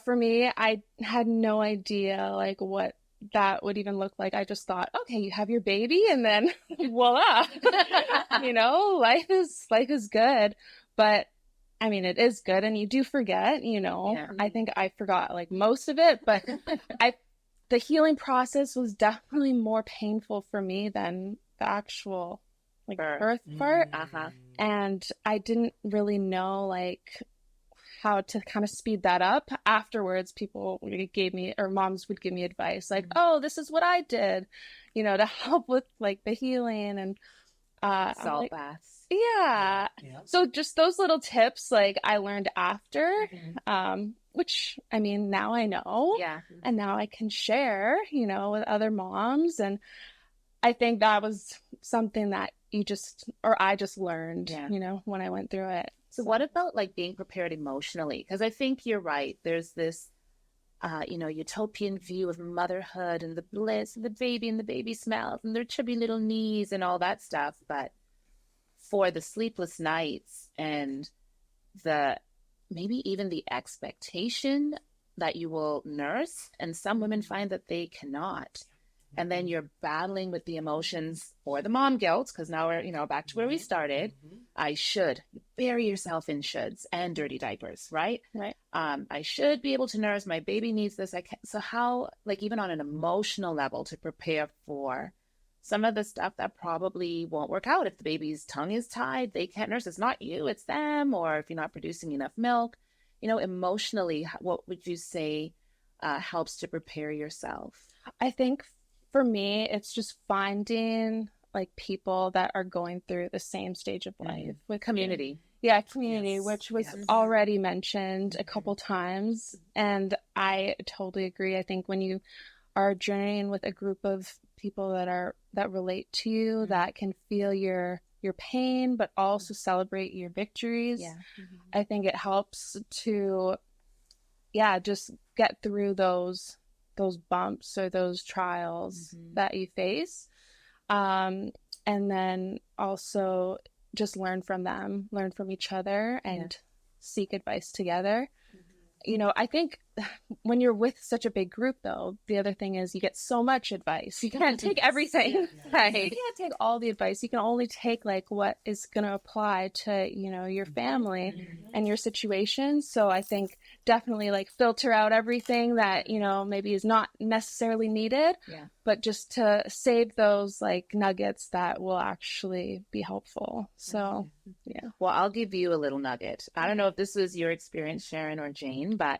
For me, I had no idea like what that would even look like. I just thought, okay, you have your baby and then voila, life is good. But I mean, it is good, and you do forget, I think I forgot like most of it, but the healing process was definitely more painful for me than the actual like birth part. And I didn't really know like how to kind of speed that up. Afterwards, people gave me, or moms would give me advice like, oh, this is what I did, to help with like the healing and salt baths. Yeah. So just those little tips like I learned after, which I mean, now I know. And now I can share, with other moms. And I think that was something that I just learned, when I went through it. So what about like being prepared emotionally? Because I think you're right. There's this, utopian view of motherhood and the bliss and the baby smells and their chubby little knees and all that stuff. But for the sleepless nights and maybe even the expectation that you will nurse, and some women find that they cannot. And then you're battling with the emotions or the mom guilt, because now we're, back to where we started. I should. Bury yourself in shoulds and dirty diapers, right? Right. I should be able to nurse. My baby needs this. I can't. So how, like even on an emotional level, to prepare for some of the stuff that probably won't work out. If the baby's tongue is tied, they can't nurse. It's not you, it's them. Or if you're not producing enough milk, emotionally, what would you say helps to prepare yourself? I think for me, it's just finding like people that are going through the same stage of life with Community. Yeah, community, Yes. which was Yes. already mentioned a couple times. And I totally agree. I think when you are journeying with a group of people that relate to you, that can feel your pain, but also celebrate your victories, Yeah. I think it helps to, just get through those bumps or those trials that you face. And then also just learn from them, learn from each other, and seek advice together. You know, I think when you're with such a big group, though, the other thing is you get so much advice. You can't take everything. Right? You can't take all the advice. You can only take like what is going to apply to, you know, your family and your situation. So I think definitely like filter out everything that, you know, maybe is not necessarily needed, but just to save those like nuggets that will actually be helpful. So, yeah. Well, I'll give you a little nugget. I don't know if this was your experience, Sharon or Jane, but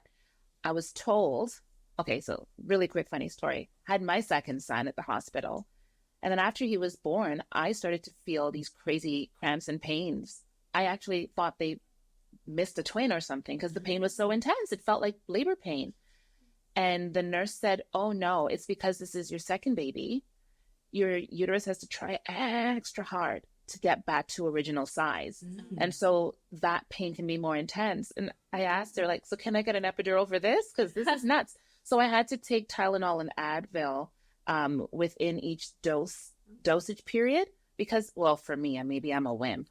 I was told, okay, so really quick, funny story. I had my second son at the hospital. And then after he was born, I started to feel these crazy cramps and pains. I actually thought they missed a twin or something because the pain was so intense. It felt like labor pain. And the nurse said, oh no, it's because this is your second baby. Your uterus has to try extra hard to get back to original size. And so that pain can be more intense. And I asked her, like, so can I get an epidural for this? Because this is nuts. So I had to take Tylenol and Advil within each dosage period because, well, for me, maybe I'm a wimp,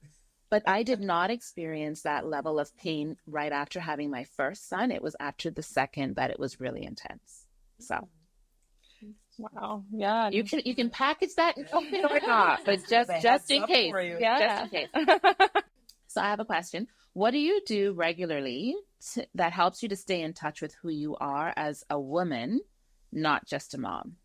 but I did not experience that level of pain right after having my first son. It was after the second that it was really intense. So Wow. Yeah. you can package that and open it or not, but just in case. Yeah. Just in case. So I have a question. What do you do regularly that helps you to stay in touch with who you are as a woman, not just a mom?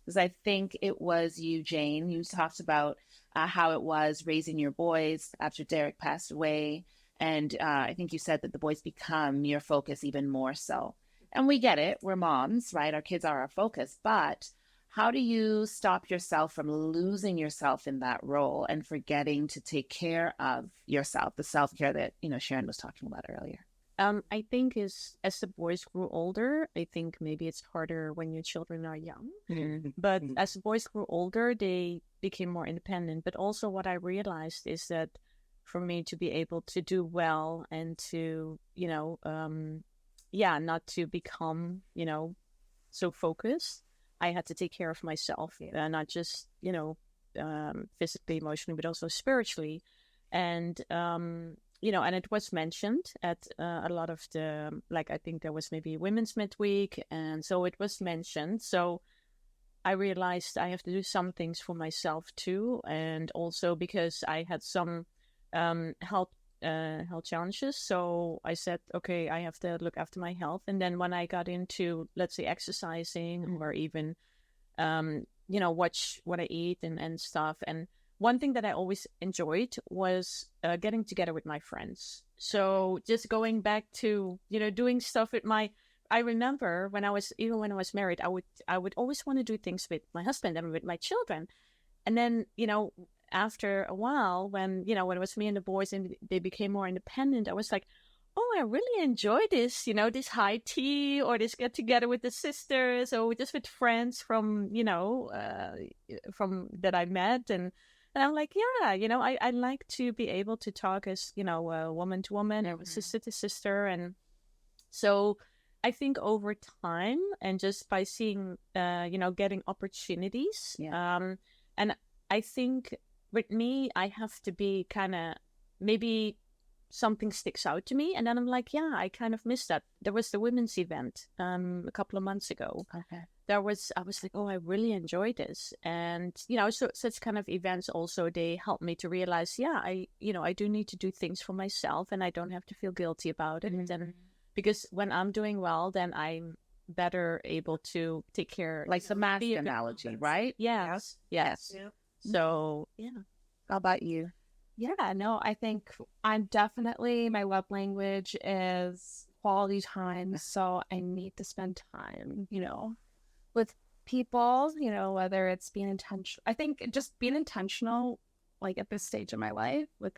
Because I think it was you, Jane, you talked about how it was raising your boys after Derek passed away. And I think you said that the boys become your focus even more so. And we get it. We're moms, right? Our kids are our focus. But how do you stop yourself from losing yourself in that role and forgetting to take care of yourself, the self-care that, you know, Sharon was talking about earlier? I think as the boys grew older, I think maybe it's harder when your children are young. But as the boys grew older, they became more independent. But also what I realized is that for me to be able to do well and to, you know, not to become, you know, so focused, I had to take care of myself, not just, you know, physically, emotionally, but also spiritually. And, you know, and it was mentioned at a lot of the, like, I think there was maybe Women's Midweek. And so it was mentioned. So I realized I have to do some things for myself too. And also because I had some health challenges. So I said, okay, I have to look after my health. And then when I got into, let's say, exercising or even, you know, watch what I eat and stuff. And one thing that I always enjoyed was getting together with my friends. So just going back to, you know, doing stuff with I remember when I was married, I would always want to do things with my husband and with my children. And then, you know, after a while, when it was me and the boys and they became more independent, I was like, oh, I really enjoy this, you know, this high tea or this get together with the sisters or just with friends from, you know, from that I met. And I'm like, yeah, you know, I like to be able to talk as, you know, woman to woman or sister to sister. And so I think over time and just by seeing, you know, getting opportunities. And I think with me, I have to be kind of maybe something sticks out to me. And then I'm like, yeah, I kind of missed that. There was the women's event a couple of months ago. Okay. I was like, oh, I really enjoyed this. And, you know, so such kind of events also, they help me to realize, yeah, I do need to do things for myself and I don't have to feel guilty about it. And because when I'm doing well, then I'm better able to take care. Like the mask analogy, right? Yes. So, yeah. How about you? Yeah, no, I think I'm definitely, my love language is quality time. So I need to spend time, with people, whether it's being intentional. I think just being intentional, like at this stage of my life with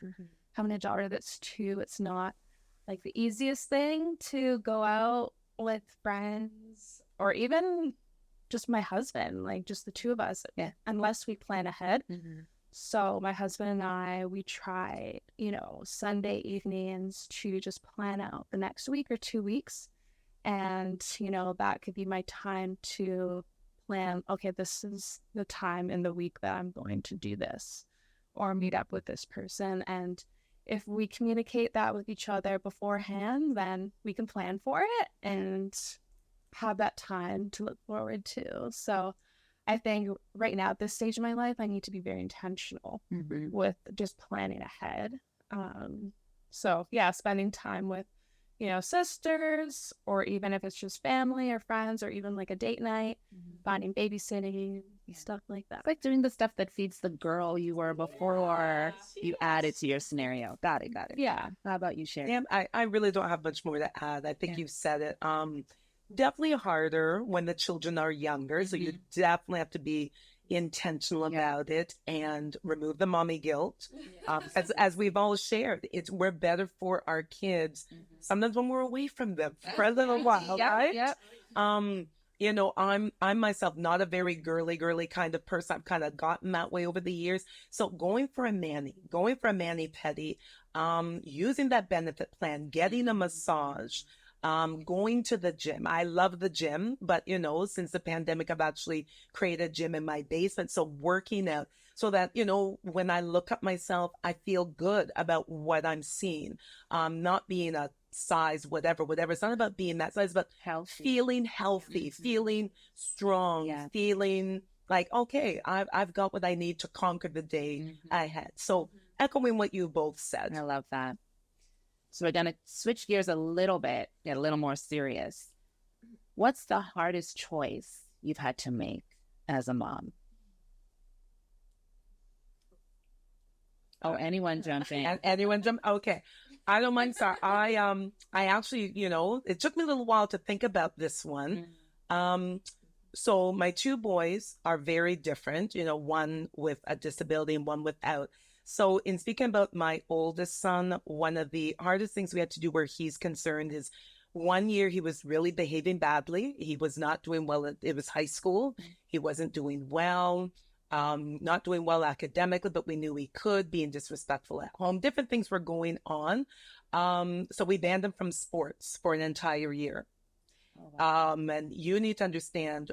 having a daughter that's 2, it's not like the easiest thing to go out with friends or even just my husband, like just the 2 of us, unless we plan ahead. So my husband and I, we try, Sunday evenings to just plan out the next week or 2 weeks. And, that could be my time to plan, okay, this is the time in the week that I'm going to do this or meet up with this person. And if we communicate that with each other beforehand, then we can plan for it and have that time to look forward to. So I think right now at this stage of my life, I need to be very intentional with just planning ahead. So yeah, spending time with, sisters, or even if it's just family or friends, or even like a date night, finding babysitting, stuff like that. It's like doing the stuff that feeds the girl you were before you add it to your scenario. Got it. Yeah. How about you, Sherry? Yeah, I really don't have much more to add. I think you've said it. Definitely harder when the children are younger. So you definitely have to be intentional about it and remove the mommy guilt. As we've all shared, we're better for our kids sometimes when we're away from them for a little while, right? I'm myself not a very girly kind of person. I've kind of gotten that way over the years. So going for a mani pedi, using that benefit plan, getting a massage, going to the gym. I love the gym, but since the pandemic, I've actually created a gym in my basement. So working out so that, when I look at myself, I feel good about what I'm seeing. Not being a size, whatever. It's not about being that size, but feeling healthy, feeling strong, feeling like, okay, I've got what I need to conquer the day ahead. So echoing what you both said. I love that. So we're going to switch gears a little bit, get a little more serious. What's the hardest choice you've had to make as a mom? Oh, anyone jump in? Anyone jump? Okay. I don't mind. Sorry. I actually, it took me a little while to think about this one. So my 2 boys are very different, one with a disability and one without. So in speaking about my oldest son, one of the hardest things we had to do where he's concerned is 1 year he was really behaving badly. He was not doing well. It was high school. He wasn't doing well, not doing well academically, but we knew he could, being disrespectful at home. Different things were going on. So we banned him from sports for an entire year. And you need to understand,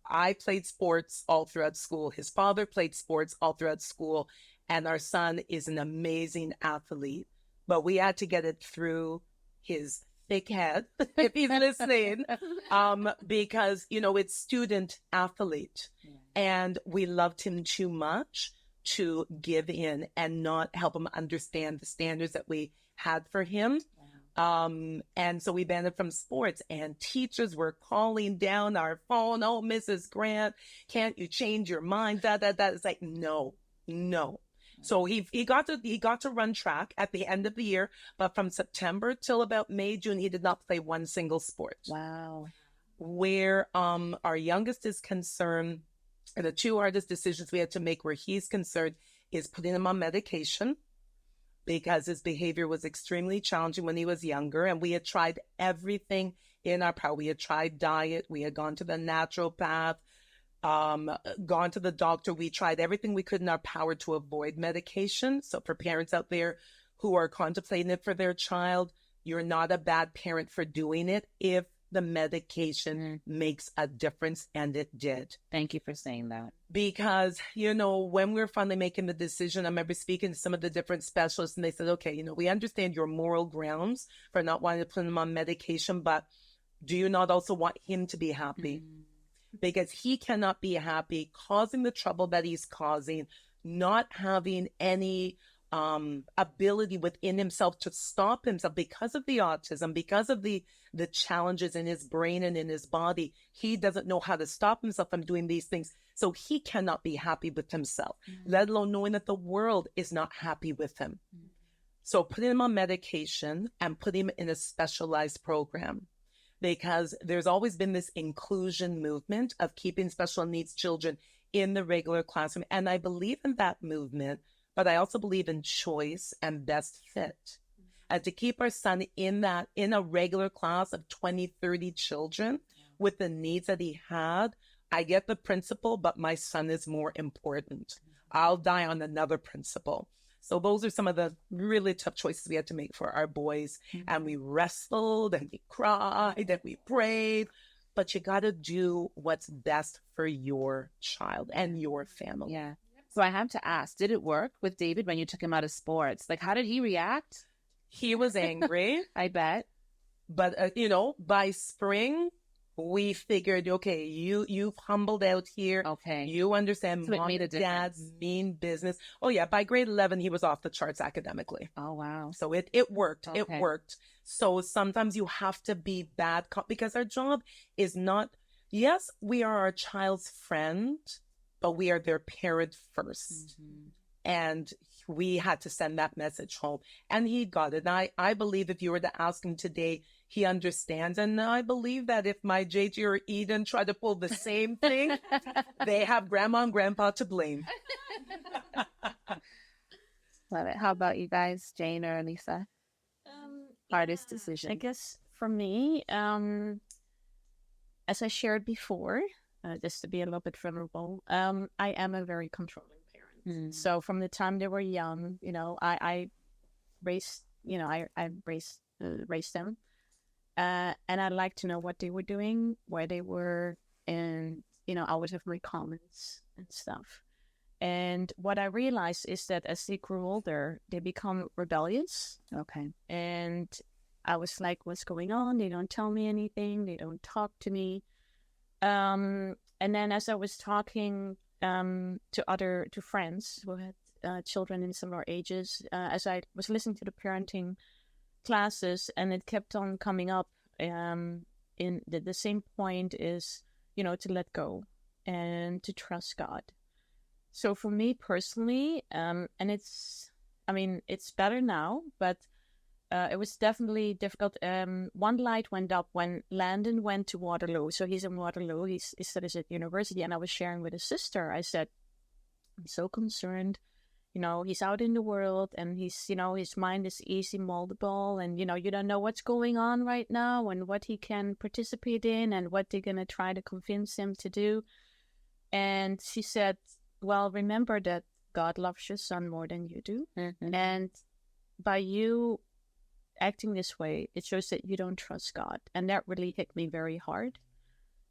I played sports all throughout school. His father played sports all throughout school. And our son is an amazing athlete, but we had to get it through his thick head, if he's listening, because, it's student athlete. And we loved him too much to give in and not help him understand the standards that we had for him. And so we banned him from sports, and teachers were calling down our phone. Oh, Mrs. Grant, can't you change your mind? It's like, no. So he got to run track at the end of the year, but from September till about May, June, he did not play one single sport. Wow. Where our youngest is concerned, and the 2 hardest decisions we had to make where he's concerned is putting him on medication, because his behavior was extremely challenging when he was younger. And we had tried everything in our power. We had tried diet. We had gone to the naturopath, gone to the doctor. We tried everything we could in our power to avoid medication. So for parents out there who are contemplating it for their child, you're not a bad parent for doing it if the medication makes a difference, and it did. Thank you for saying that. Because, when we were finally making the decision, I remember speaking to some of the different specialists, and they said, okay, we understand your moral grounds for not wanting to put him on medication, but do you not also want him to be happy? Because he cannot be happy causing the trouble that he's causing, not having any ability within himself to stop himself because of the autism, because of the challenges in his brain and in his body. He doesn't know how to stop himself from doing these things. So he cannot be happy with himself, let alone knowing that the world is not happy with him. So put him on medication and put him in a specialized program, because there's always been this inclusion movement of keeping special needs children in the regular classroom. And I believe in that movement, but I also believe in choice and best fit. And to keep our son in a regular class of 20, 30 children with the needs that he had, I get the principle, but my son is more important. I'll die on another principle. So those are some of the really tough choices we had to make for our boys. And we wrestled and we cried and we prayed. But you got to do what's best for your child and your family. Yeah. So I have to ask, did it work with David when you took him out of sports? Like, how did he react? He was angry. I bet. But, by spring, we figured, okay, you've humbled out here. Okay. You understand So it mom made a and dad's difference. mean business. Oh, yeah. By grade 11, he was off the charts academically. Oh, wow. So it worked. Okay. It worked. So sometimes you have to be bad cop, because our job is not, yes, we are our child's friend, but we are their parent first. And we had to send that message home. And he got it. And I believe if you were to ask him today, he understands. And I believe that if my JJ or Eden try to pull the same thing, they have grandma and grandpa to blame. Love it. How about you guys, Jane or Lisa? Hardest decision. I guess for me, as I shared before, just to be a little bit vulnerable, I am a very controlling parent. So from the time they were young, I raised, I raised them, and I like to know what they were doing, where they were, and I would have my comments and stuff. And what I realized is that as they grew older, they become rebellious. Okay. And I was like, what's going on? They don't tell me anything. They don't talk to me. And then as I was talking to friends who had children in similar ages, as I was listening to the parenting classes, and it kept on coming up, in the same point is, to let go and to trust God. So for me personally, and it's better now, but it was definitely difficult. One light went up when Landon went to Waterloo. So he's in Waterloo. He studies at university. And I was sharing with his sister. I said, I'm so concerned. He's out in the world, and he's, his mind is easy moldable. And, you don't know what's going on right now and what he can participate in and what they're going to try to convince him to do. And she said, well, remember that God loves your son more than you do. And by you acting this way, it shows that you don't trust God. And that really hit me very hard.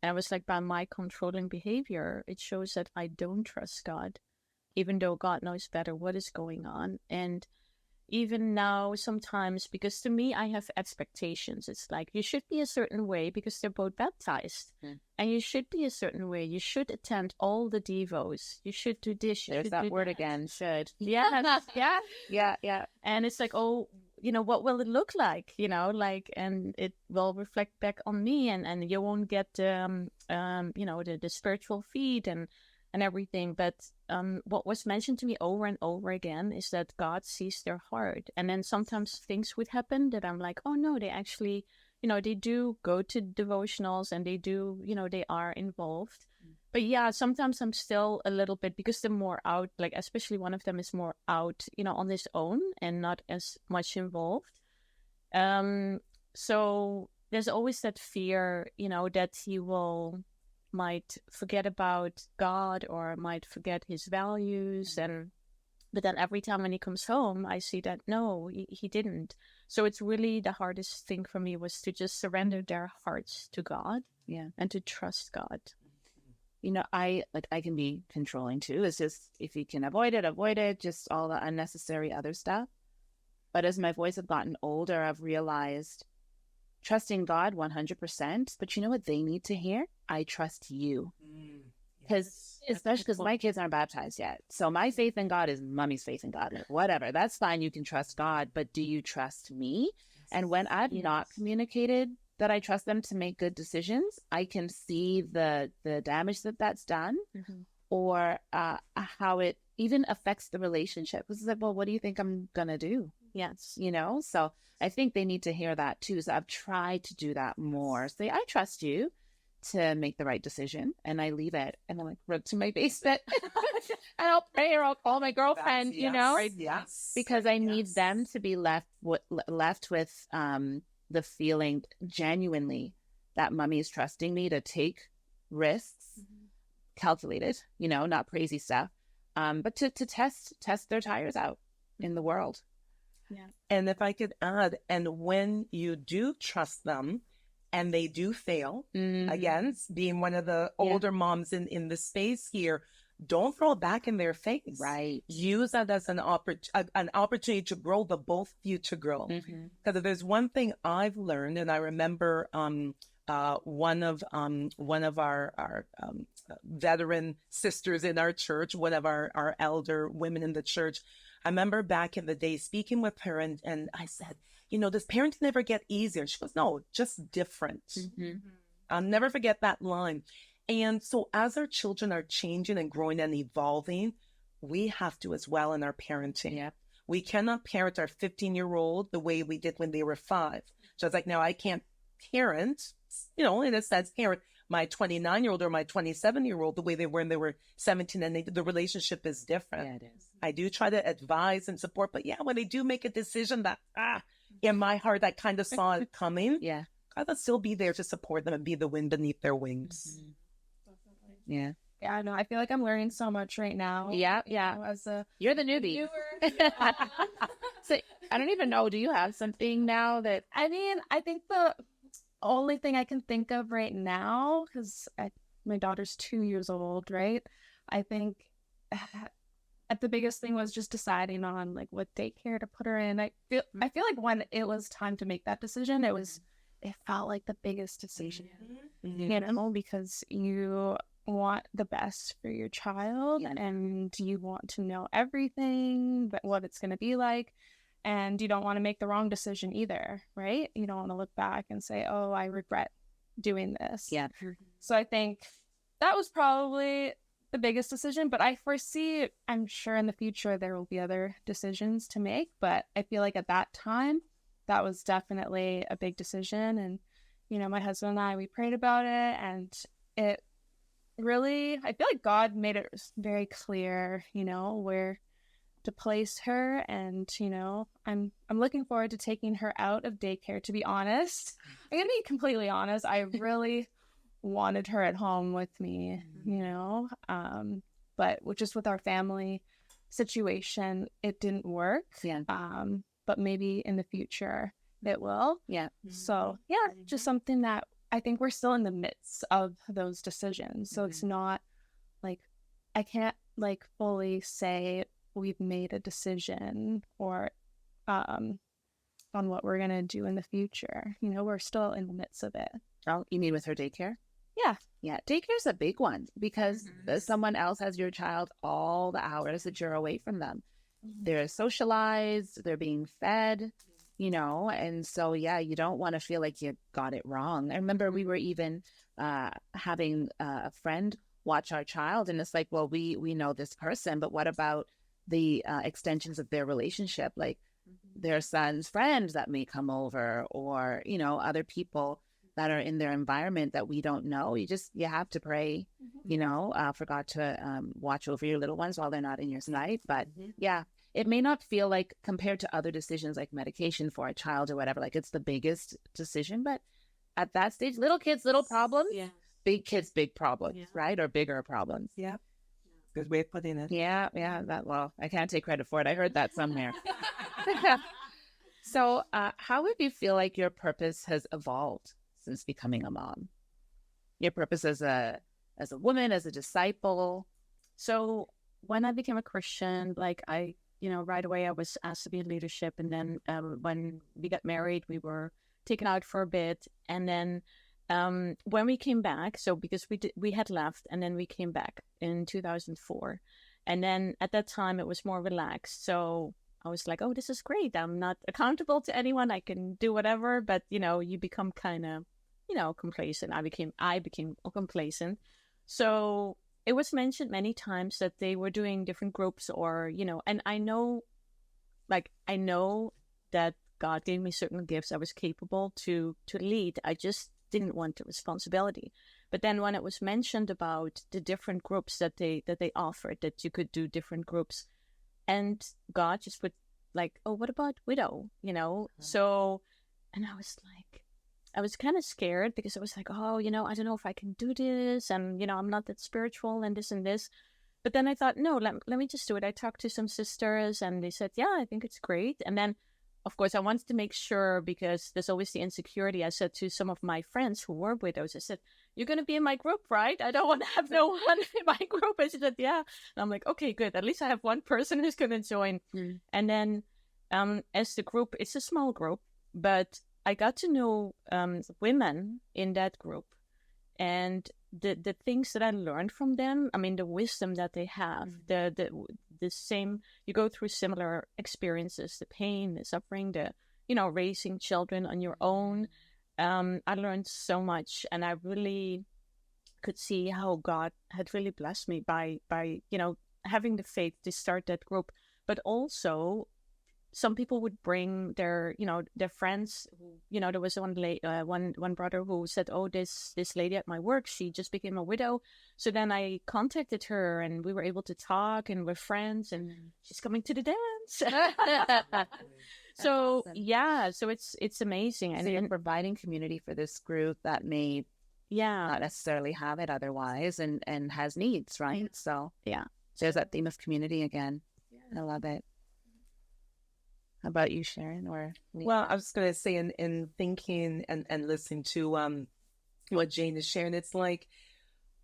And I was like, by my controlling behavior, it shows that I don't trust God, even though God knows better what is going on. And even now, sometimes, because to me, I have expectations. It's like, you should be a certain way because they're both baptized. And you should be a certain way. You should attend all the devos. You should do this. There's that word again, should. Yeah. Yeah. And it's like, oh, what will it look like? And it will reflect back on me, and you won't get, the spiritual feed and everything. But what was mentioned to me over and over again is that God sees their heart. And then sometimes things would happen that I'm like, oh no, they actually, they do go to devotionals, and they do, they are involved. But yeah, sometimes I'm still a little bit, because they're more out, like especially one of them is more out, on his own and not as much involved. So there's always that fear, that he might forget about God or might forget his values. But then every time when he comes home, I see that no, he didn't. So it's really the hardest thing for me was to just surrender their hearts to God, and to trust God. I can be controlling too. It's just, if you can avoid it, just all the unnecessary other stuff. But as my boys have gotten older, I've realized trusting God 100%. But you know what they need to hear? I trust you. Because especially because my kids aren't baptized yet. So my faith in God is mommy's faith in God. Whatever. That's fine. You can trust God. But do you trust me? And when I've not communicated that I trust them to make good decisions, I can see the damage that's done, or how it even affects the relationship. Because it's like, well, what do you think I'm going to do? Yes. you know? So I think they need to hear that too. So I've tried to do that more. Say, I trust you to make the right decision, and I leave it, and I'm like, run to my basement, and I'll pray, or I'll call my girlfriend, you know, because I need them to be left with the feeling genuinely that mommy is trusting me to take risks, calculated, you know, not crazy stuff, but to test their tires out in the world. Yeah. And if I could add, and when you do trust them and they do fail, again, being one of the older moms in the space here, don't throw it back in their face. Right. Use that as an opportunity to grow, but both of you to grow. Because if there's one thing I've learned, and I remember one of our veteran sisters in our church, one of our elder women in the church, I remember back in the day speaking with her, and I said, you know, does parenting never get easier? She goes, no, just different. I'll never forget that line. And so as our children are changing and growing and evolving, we have to as well in our parenting. Yeah. We cannot parent our 15-year-old the way we did when they were 5. So it's like, now I can't parent, you know, in a sense, parent my 29-year-old or my 27-year-old the way they were when they were 17, and the relationship is different. Yeah, it is. I do try to advise and support, but yeah, when they do make a decision that, in my heart, I kind of saw it coming. Yeah. I will still be there to support them and be the wind beneath their wings. Yeah. Yeah, no, I feel like I'm learning so much right now. Yeah. As a You're the newbie. So I don't even know. Do you have something now that? I mean, I think the only thing I can think of right now, because my daughter's 2 years old, right? I think the biggest thing was just deciding on like what daycare to put her in. I feel like when it was time to make that decision, it felt like the biggest decision, you know, because you want the best for your child and you want to know everything, but what it's going to be like. And you don't want to make the wrong decision either, right? You don't want to look back and say, oh, I regret doing this. Yeah. So I think that was probably the biggest decision, but I foresee, I'm sure in the future there will be other decisions to make, but I feel like at that time, that was definitely a big decision. And, you know, my husband and I, we prayed about it, and it really, I feel like God made it very clear, you know, where to place her. And, you know, I'm looking forward to taking her out of daycare, to be honest. I'm gonna be completely honest. I really wanted her at home with me, you know, but just with our family situation, it didn't work. Yeah. But maybe in the future it will. Yeah. So yeah, just something that I think we're still in the midst of those decisions. So it's not like, I can't like fully say we've made a decision or on what we're going to do in the future. You know, we're still in the midst of it. Oh, you mean with her daycare? Yeah. Yeah. Daycare's a big one because someone else has your child all the hours that you're away from them. They're socialized, they're being fed, you know, and so, yeah, you don't want to feel like you got it wrong. I remember we were even having a friend watch our child, and it's like, well, we know this person, but what about the extensions of their relationship, like their son's friends that may come over, or, you know, other people that are in their environment that we don't know. You have to pray, you know, for God to watch over your little ones while they're not in your sight. But yeah, it may not feel like, compared to other decisions like medication for a child or whatever, like it's the biggest decision, but at that stage, little kids, little problems, big kids, big problems, right? Or bigger problems. Yeah. Good way of putting it. Yeah. Well, I can't take credit for it. I heard that somewhere. So how would you feel like your purpose has evolved since becoming a mom? Your purpose as a woman, as a disciple? So when I became a Christian, like right away I was asked to be in leadership. And then when we got married, we were taken out for a bit. And then when we came back, so because we had left, and then we came back in 2004. And then at that time it was more relaxed. So I was like, oh, this is great. I'm not accountable to anyone. I can do whatever. But, you know, you become kind of, you know, complacent. I became complacent. So it was mentioned many times that they were doing different groups, or, you know, and I know that God gave me certain gifts. I was capable to lead. I just didn't want the responsibility. But then when it was mentioned about the different groups that they offered, that you could do different groups, and God just put like, oh, what about widow? So, and I was kind of scared because I was like, oh, I don't know if I can do this, and I'm not that spiritual and this and this. But then I thought, no, let me just do it. I talked to some sisters and they said, yeah, I think it's great. And then, of course, I wanted to make sure, because there's always the insecurity. I said to some of my friends who were widows, I said, you're going to be in my group, right? I don't want to have no one in my group. And she said, yeah. And I'm like, okay, good. At least I have one person who's going to join. Mm. And then as the group, it's a small group, but I got to know women in that group. And the things that I learned from them, I mean, the wisdom that they have, the same, you go through similar experiences, the pain, the suffering, the, raising children on your own. I learned so much, and I really could see how God had really blessed me by having the faith to start that group. But also, some people would bring their friends. There was one brother who said, "Oh, this lady at my work, she just became a widow." So then I contacted her, and we were able to talk, and we're friends, and she's coming to the dance. So awesome. Yeah, so it's amazing, and you're providing community for this group that may not necessarily have it otherwise, and has needs, right? So yeah, there's that theme of community again. Yeah. I love it. How about you, Sharon? Well, I was going to say, in thinking and listening to what Jane is sharing, it's like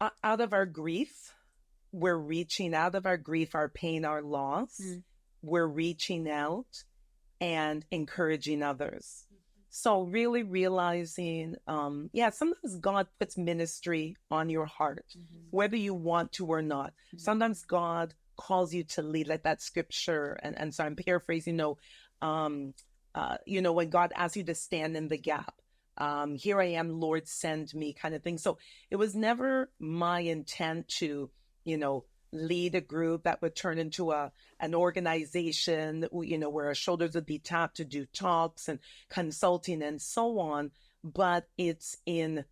out of our grief, we're reaching out of our grief, our pain, our loss. We're reaching out and encouraging others. So really realizing, sometimes God puts ministry on your heart, whether you want to or not. Sometimes God calls you to lead, like that scripture. And so I'm paraphrasing, when God asks you to stand in the gap, here I am, Lord, send me, kind of thing. So it was never my intent to, lead a group that would turn into an organization, where our shoulders would be tapped to do talks and consulting and so on. But it's in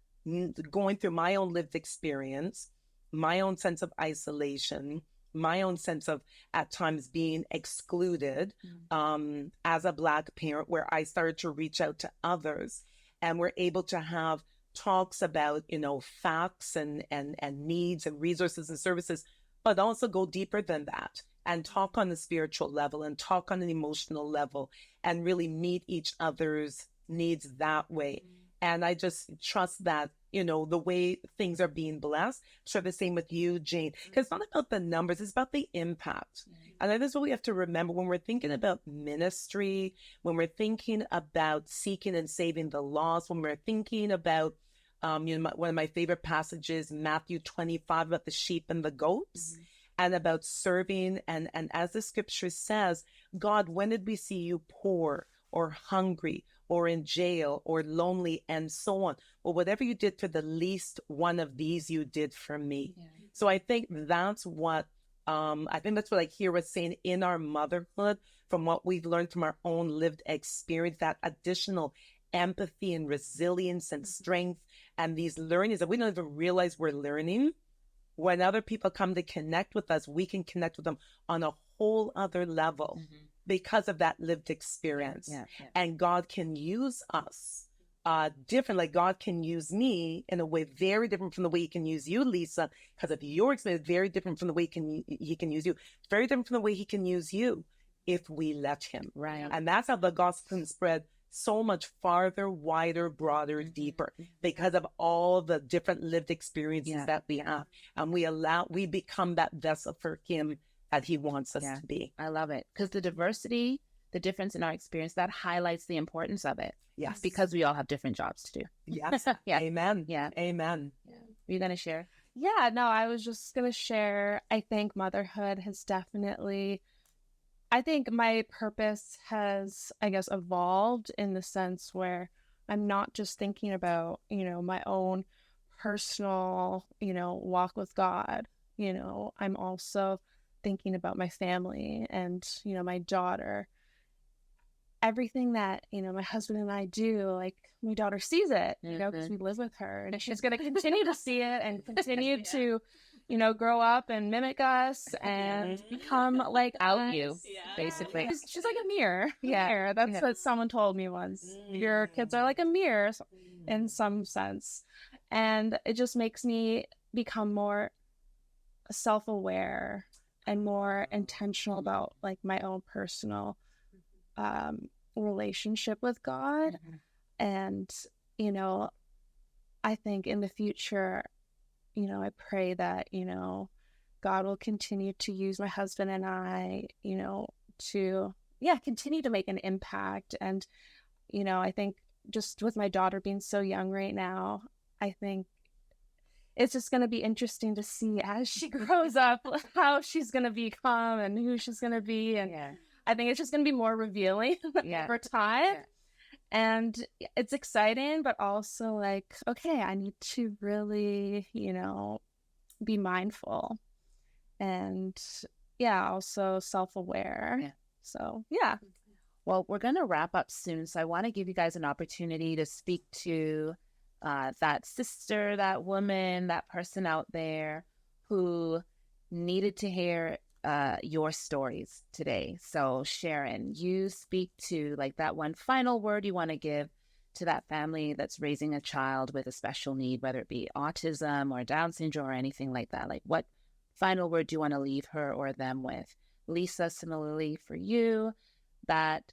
going through my own lived experience, my own sense of isolation, my own sense of at times being excluded as a Black parent, where I started to reach out to others, and we're able to have talks about, facts and needs and resources and services, but also go deeper than that and talk on the spiritual level and talk on an emotional level and really meet each other's needs that way. And I just trust that, the way things are being blessed. So the same with you, Jane, because it's not about the numbers, it's about the impact. And that's what we have to remember when we're thinking about ministry, when we're thinking about seeking and saving the lost, when we're thinking about, one of my favorite passages, Matthew 25, about the sheep and the goats. And about serving. And as the scripture says, God, when did we see you poor or hungry or in jail or lonely and so on? Well, whatever you did for the least one of these, you did for me. Yeah. So I think that's what I hear us saying in our motherhood, from what we've learned from our own lived experience, that additional empathy and resilience and strength and these learnings that we don't even realize we're learning. When other people come to connect with us, we can connect with them on a whole other level because of that lived experience. Yeah. And God can use us different. Like God can use me in a way very different from the way he can use you, Lisa, because of your experience, very different from the way he can use you. Very different from the way he can use you if we let him. Right. And that's how the gospel can spread so much farther, wider, broader, deeper, because of all the different lived experiences that we have. And we become that vessel for him that he wants us to be. I love it. Because the diversity, the difference in our experience, that highlights the importance of it. Yes. Because we all have different jobs to do. Yes. Yeah. Amen. Yeah. Amen. Yeah. Are you going to share? Yeah, no, I was just going to share. I think motherhood has definitely, I think my purpose has, I guess, evolved in the sense where I'm not just thinking about, my own personal, walk with God. I'm also thinking about my family and, my daughter. everything that, my husband and I do, like my daughter sees it, because we live with her, and she's going to continue to see it and continue to, grow up and mimic us and become like Out you, basically. She's like a mirror. Yeah. That's what someone told me once. Your kids are like a mirror in some sense. And it just makes me become more self-aware and more intentional about like my own personal relationship with God. And, I think in the future, I pray that, God will continue to use my husband and I, to, continue to make an impact. And, I think just with my daughter being so young right now, I think it's just going to be interesting to see as she grows up how she's going to become and who she's going to be. And I think it's just going to be more revealing over time. Yeah. And it's exciting, but also like, okay, I need to really, be mindful and also self-aware. Yeah. So, yeah. Well, we're going to wrap up soon. So I want to give you guys an opportunity to speak to that sister, that woman, that person out there who needed to hear your stories today. So Sharon, you speak to like that one final word you want to give to that family that's raising a child with a special need, whether it be autism or Down syndrome or anything like that. Like, what final word do you want to leave her or them with? Lisa, similarly for you, that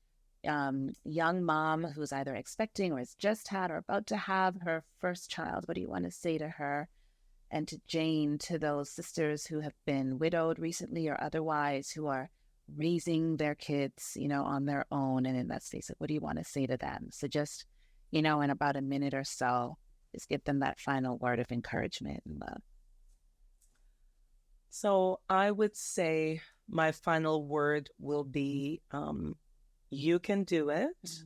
young mom who's either expecting or has just had or about to have her first child, what do you want to say to her? And to Jane, to those sisters who have been widowed recently or otherwise, who are raising their kids, on their own and in that space, what do you want to say to them? So just, in about a minute or so, just give them that final word of encouragement and love. So I would say my final word will be, you can do it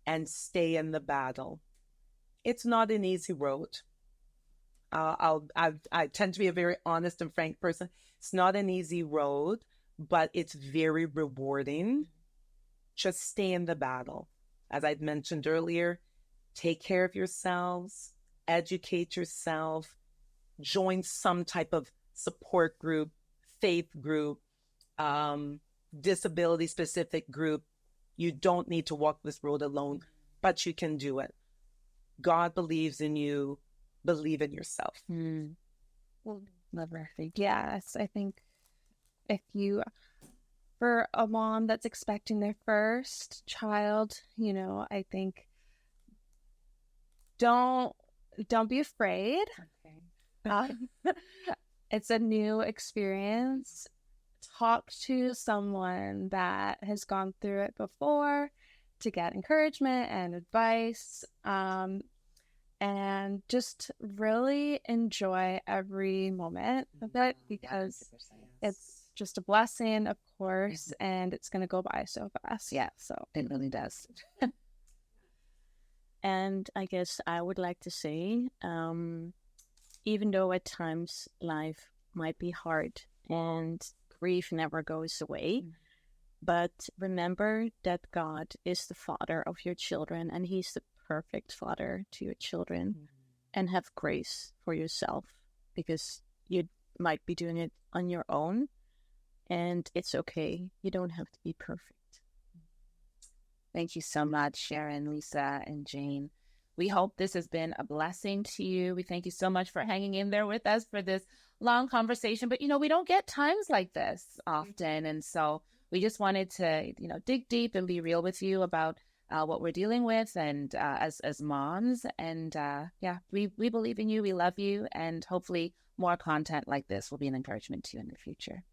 and stay in the battle. It's not an easy road. I tend to be a very honest and frank person. It's not an easy road, but it's very rewarding. Just stay in the battle. As I'd mentioned earlier, take care of yourselves, educate yourself, join some type of support group, faith group, disability specific group. You don't need to walk this road alone, but you can do it. God believes in you. Believe in yourself. Well, yes, I think for a mom that's expecting their first child, I think don't be afraid. Okay. It's a new experience. Talk to someone that has gone through it before to get encouragement and advice. And just really enjoy every moment of it, because it's just a blessing, of course, and it's going to go by so fast. Yeah, so it really does. And I guess I would like to say, even though at times life might be hard and grief never goes away, but remember that God is the father of your children, and he's the perfect father to your children. And have grace for yourself, because you might be doing it on your own, and it's okay. You don't have to be perfect. Thank you so much, Sharon, Lisa, and Jane. We hope this has been a blessing to you. We thank you so much for hanging in there with us for this long conversation. But, we don't get times like this often. And so we just wanted to, dig deep and be real with you about what we're dealing with and as moms. And we believe in you. We love you. And hopefully more content like this will be an encouragement to you in the future.